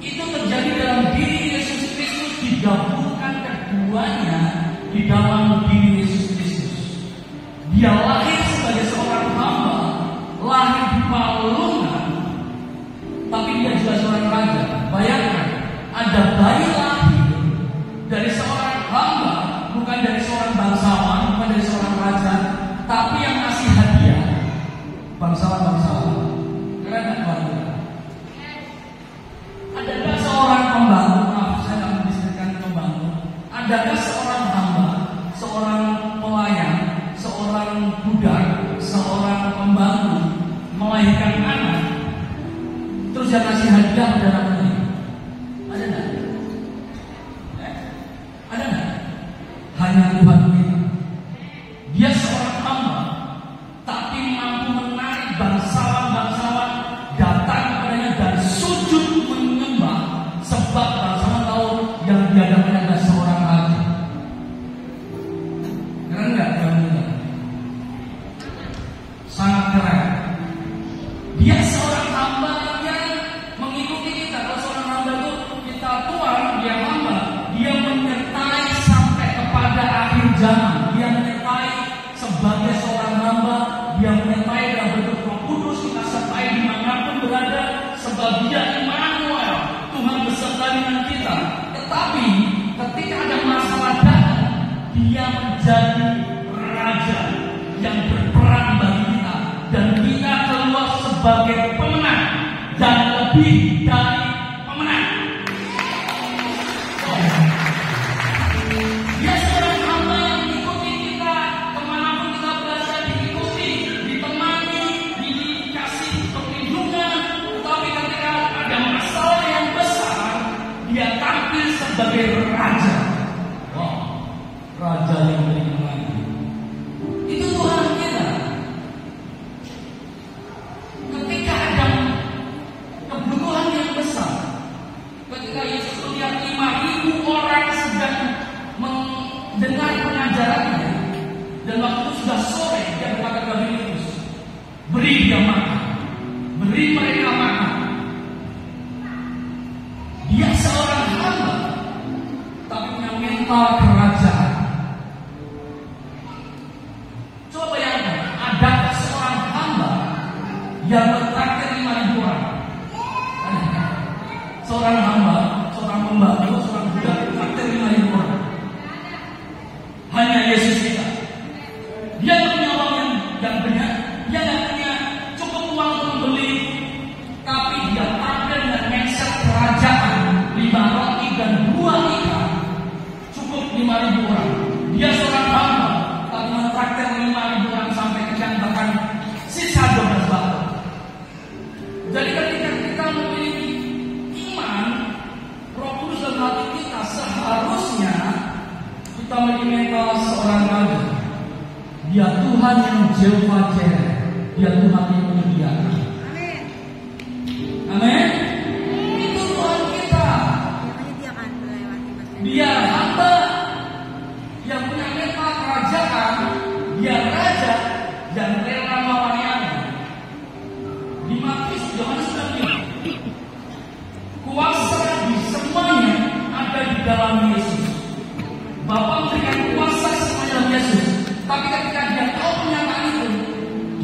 Itu terjadi dalam diri Yesus Kristus, digabungkan keduanya di dalam diri Yesus Kristus. Dia lahir sebagai seorang hamba, lahir di palungan, tapi dia juga seorang raja. Bayangkan, ada bayi lahir dari seorang hamba, bukan dari seorang bangsawan, bukan dari seorang raja, tapi yang ngasih hadiah bangsawan-bangsawan. Keren nggak keluarga? Adakah seorang pembantu? Maaf, saya nggak mendiskusikan pembantu. Adakah seorang hamba, seorang pelayan, seorang budak, seorang pembantu melahirkan anak, terus dia kasih hadiah pada anaknya? Ada nggak? Ada nggak? Hanya Tuhan kita. Dia seorang hamba, tapi mampu menarik bangsawan-bangsawan datang kepadanya dan sujud menyembah, sebab bangsawan tahu yang dihadapannya adalah seorang raja. Keren nggak? Sangat keren. Dia seorang hamba yang mengikuti kita. Kalau seorang hamba itu kita tuan, dia hamba, dia menyertai sampai kepada akhir zaman. Dia menyertai sebagai seorang hamba, dia menyertai dalam bentuk Roh Kudus, kita sertai dimanapun berada, sebab dia Immanuel, Tuhan beserta dengan kita. Tetapi ketika ada masalah datang, dia menjadi raja yang berperan bagi kita, dan kita keluar sebagai pemenang dan lebih dari pemenang. Dia seorang hamba yang mengikuti kita kemanapun kita berada, diikuti, ditemani, dikasih perlindungan. Tetapi ketika ada masalah yang besar, dia tampil sebagai raja. Wow, raja yang beriman. Itu Tuhan kita. Ketika ada kebutuhan yang besar, ketika Yesus melihat 5.000 orang sedang mendengar pengajarannya, dan waktu sudah sore, dia berkata kepada Filipus, beri dia makan, beri mereka makan. Dia seorang hamba, tapi punya mental kerajaan. Coba bayangkan, ada seorang hamba yang bertraktir 5.000 orang. Seorang hamba, seorang pembantu, seorang budak bertraktir 5.000 orang. Hanya Yesus kita. Dia tidak punya uang yang banyak, dia tidak punya cukup uang untuk membeli, tapi dia tampil dengan mindset kerajaan, 5 roti dan 2 ikan, cukup 5.000 orang. Dia seorang hamba, tapi mentraktir 5.000 orang sampai kenyang, bahkan sisa 12 batu. Jadi ketika kita memiliki iman, Roh Kudus dalam hati kita, seharusnya kita memiliki mental seorang raja. Dia Tuhan yang Jehovah Jireh, dia Tuhan yang menyediakan. Dia hamba yang punya mental kerajaan, dia raja yang rela melayani. Di Matius Yohanes bilang, kuasa di semuanya ada di dalam Yesus. Bapa memberikan kuasa semuanya dalam Yesus. Tapi ketika dia tahu pernyataan itu,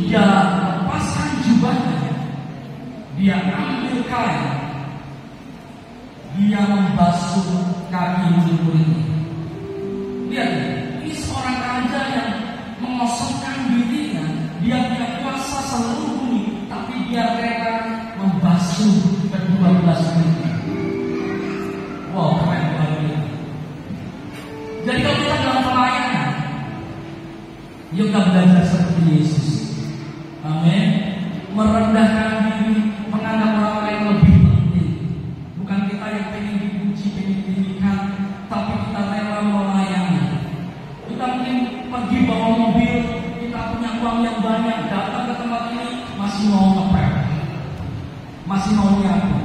dia lepaskan jubahnya, dia ambil kain, dia membasuh kaki murid-muridnya. Lihat, ini seorang raja yang mengosongkan dirinya. Dia punya kuasa seluruh bumi, tapi dia rela membasuh ke-12 muridnya. Wow, keren banget. Jadi kalau kita dalam pelayanan, yuk kita belajar seperti Yesus. Amin. Merendahkan diri, menganggap orang lain lebih penting. Bukan kita yang pengen dipuji, pengen ditinggikan, tapi kita rela melayani. Kita mungkin pergi bawa mobil, kita punya uang yang banyak, datang ke tempat ini masih mau ngepel, masih mau nyapu.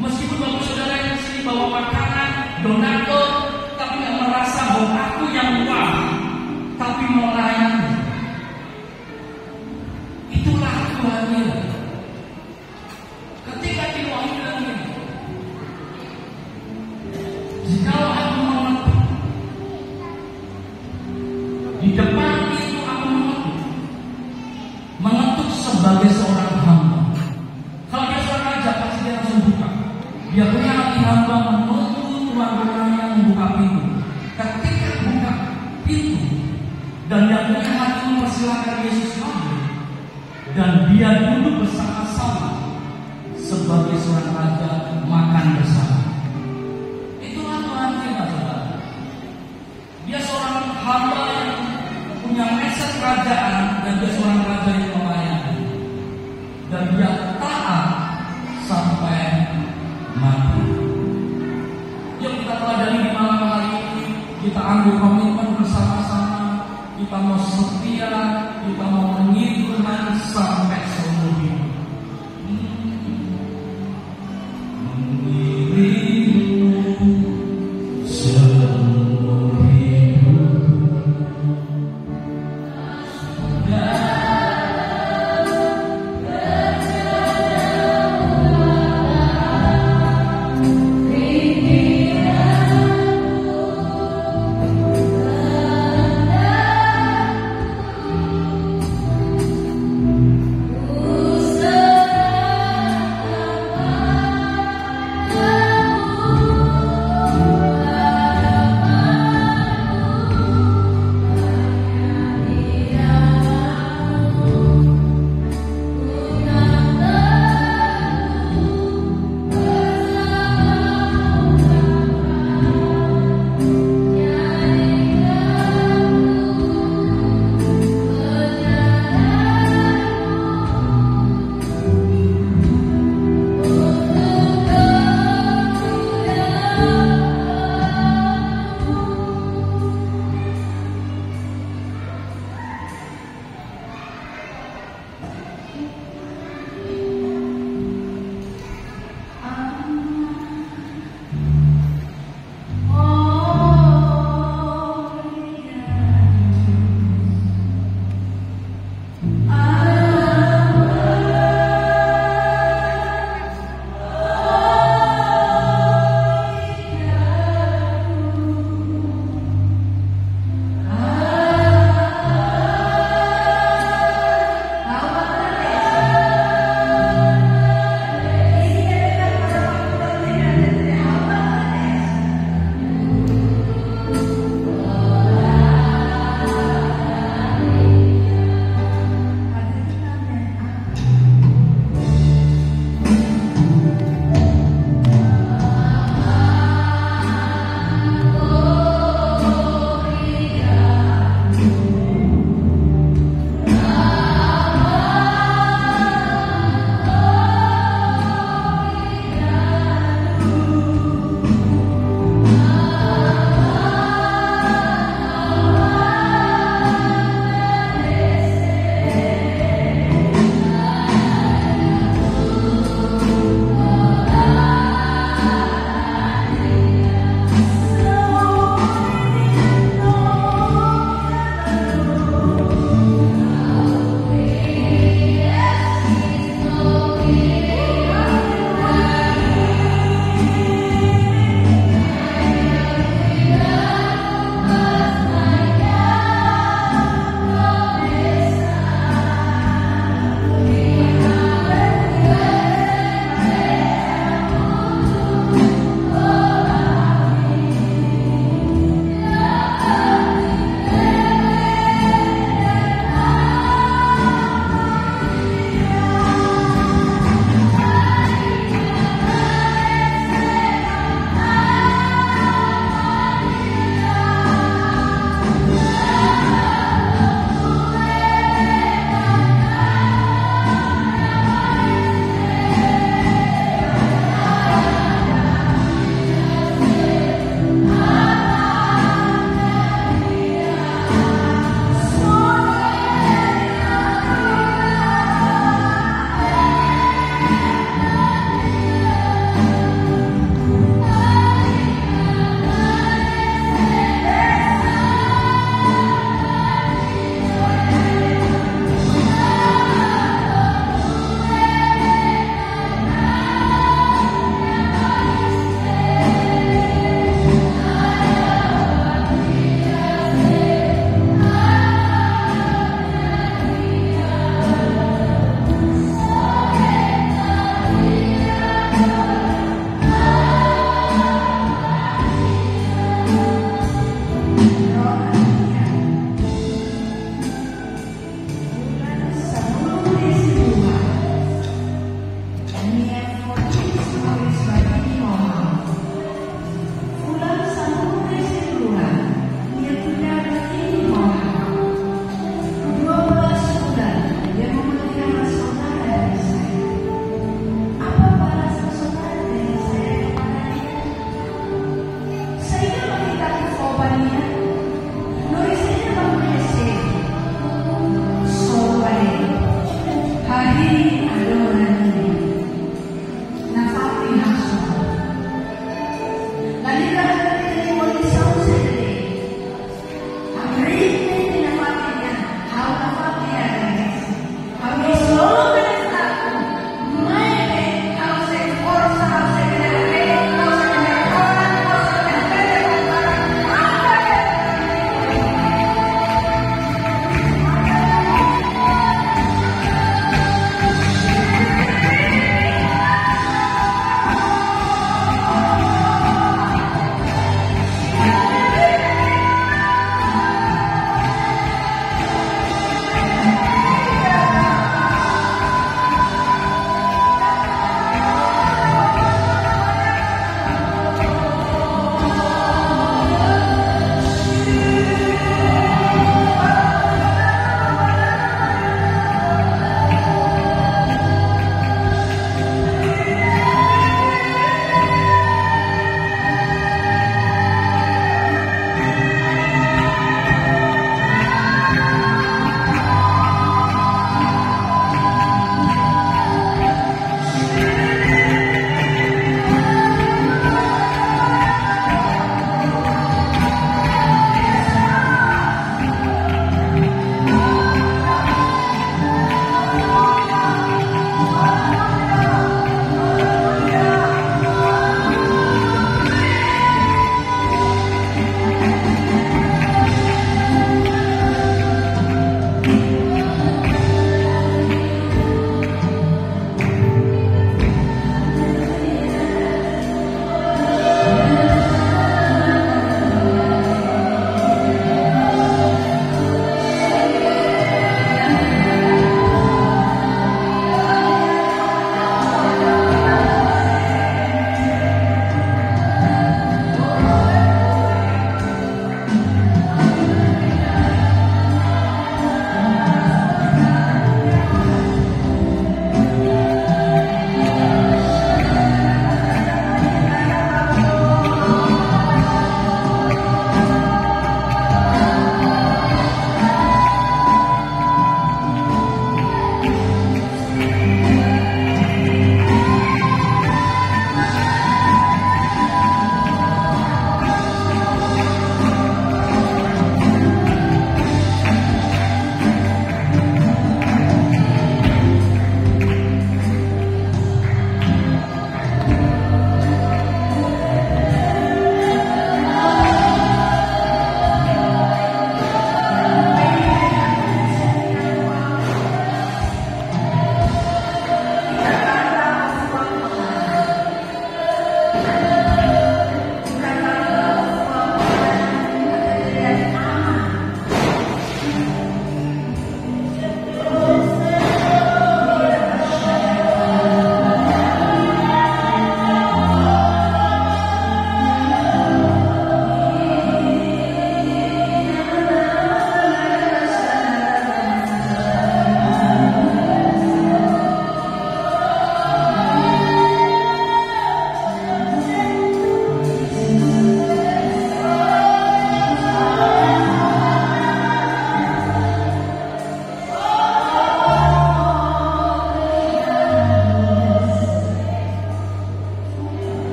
Meskipun bapak saudara yang sini bawa makanan, donatur, tapi nggak merasa bahwa aku yang uang, tapi melayani. Itulah Tuhannya. Ketika Tuhan bilang ini, jikalau aku mengetuk, di depan itu aku mengetuk sebagai seorang hamba. Kalau dia seorang raja, pasti dia langsung buka. Dia punya hati hamba menunggu tuan-tuannya membuka pintu. Ketika buka pintu dan dia punya hati mempersilahkan Yesus masuk, dan dia duduk bersama-sama sebagai seorang raja makan bersama. Itulah Tuhan kita, saudara. Dia seorang hamba yang punya mindset kerajaan, dan dia seorang raja yang melayani, dan dia taat sampai mati. Yuk kita pelajari di malam hari ini. Kita ambil komitmen bersama-sama. Kita mau setia, kita mau mengikut Tuhan sampai seumur hidup. Mengikutmu seumur hidup.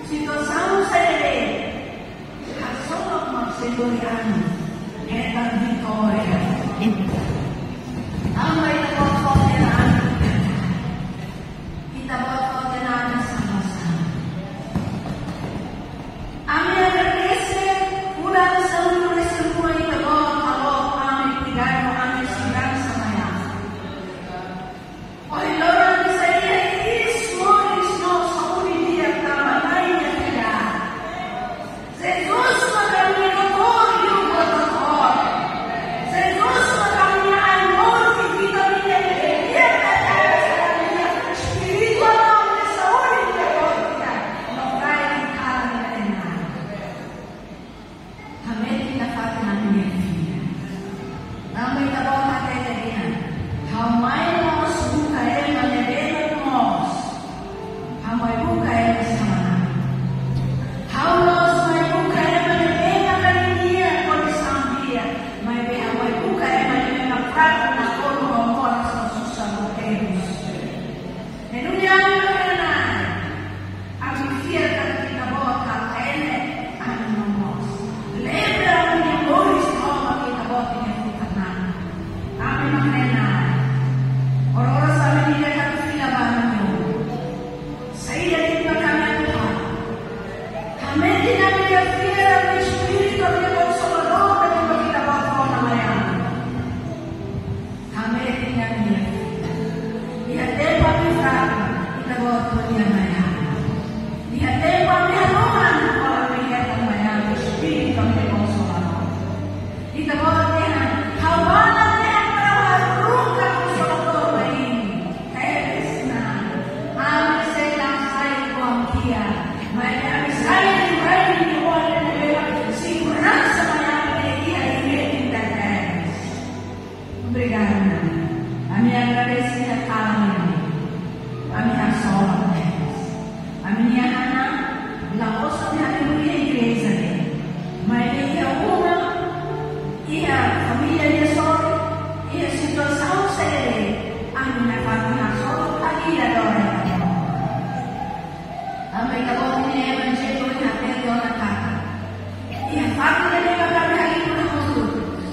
situação serena, a sua segurança é da vitória. Amai kita buat kontenan, kita buat kontenan sama-sama. Amai agradecer por a saúde desse semua kita buat kalau amai tigar, amai sidang sama-sama. Oleh orang di saya isso não saúde dia tambah lainnya tidak. Jesus mengambil todo o protocolo. Jesus mengambil amor que kita miliki. Espiritual de saúde que kita não vai ficar na Kami tidak dapat mengambil. Kami tak boleh mengatakan. Hamai nós buka menebel nós. Hamai buka sama. How nós mai buka menebel kalinia kondisi dia. Mai be hamai buka menebel prata na kono ngora susah motemos. Dunia mana? Aku fikirkan kita bawa kene anu nós. Lembra minha boris como kita bawa tinha tanah. Kami mengenal. Orang-orang sama dia kata tidak banyak. Saya tidak kami Tuhan. Kami tidak melihat Espiritu yang Consolador dan kita bawa namanya. Kami tidak melihat. Lihat tempat kita bawa dia namanya. Lihat tempat Tuhan kalau melihat namanya Espiritu yang Consolador. Kita bawa dia. Hawana Kami agradecer a kami. Kami asola a minha Ana, la vossa aleluia igreja. Mas ele é uma e a família de sol e a situação serena. A minha família sol aqui agora. A minha avó tinha evangelho na terra na casa. E a família de Bacana aqui no mundo.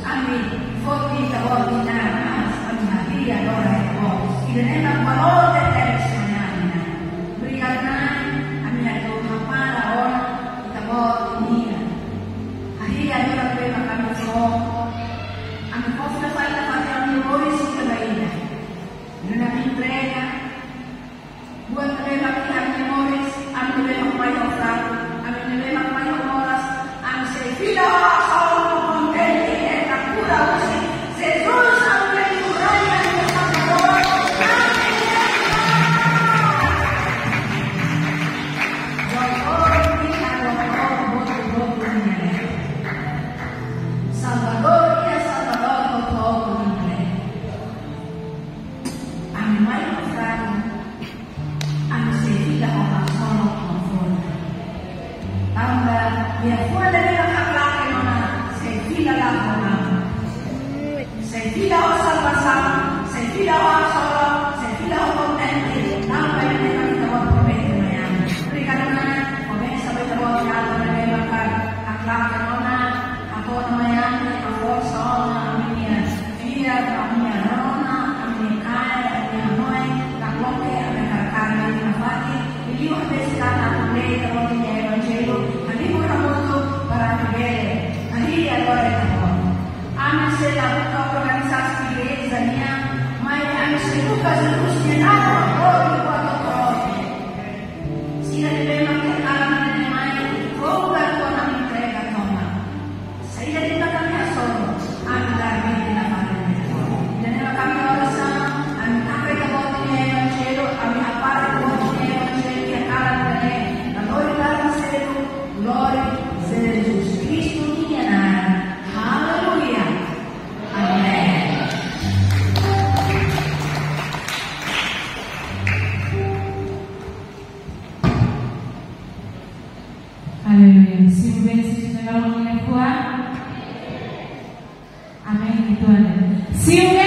A minha foi a ordinada. Agora é bom. E lembra valor de Deus amanhã. Obrigada a minha dona para a hora da boa minha. Aí a minha prima para o sol. A minha costa vai na fazer a minha voz e também. Na minha entrega. Buat prima que a minha voz, a minha prima vai orar, a minha prima vai orar, a minha filha só contente é a cura hoje. Jesus Aleluia. Se o vencedor da mão Amém, Tuhan. Se o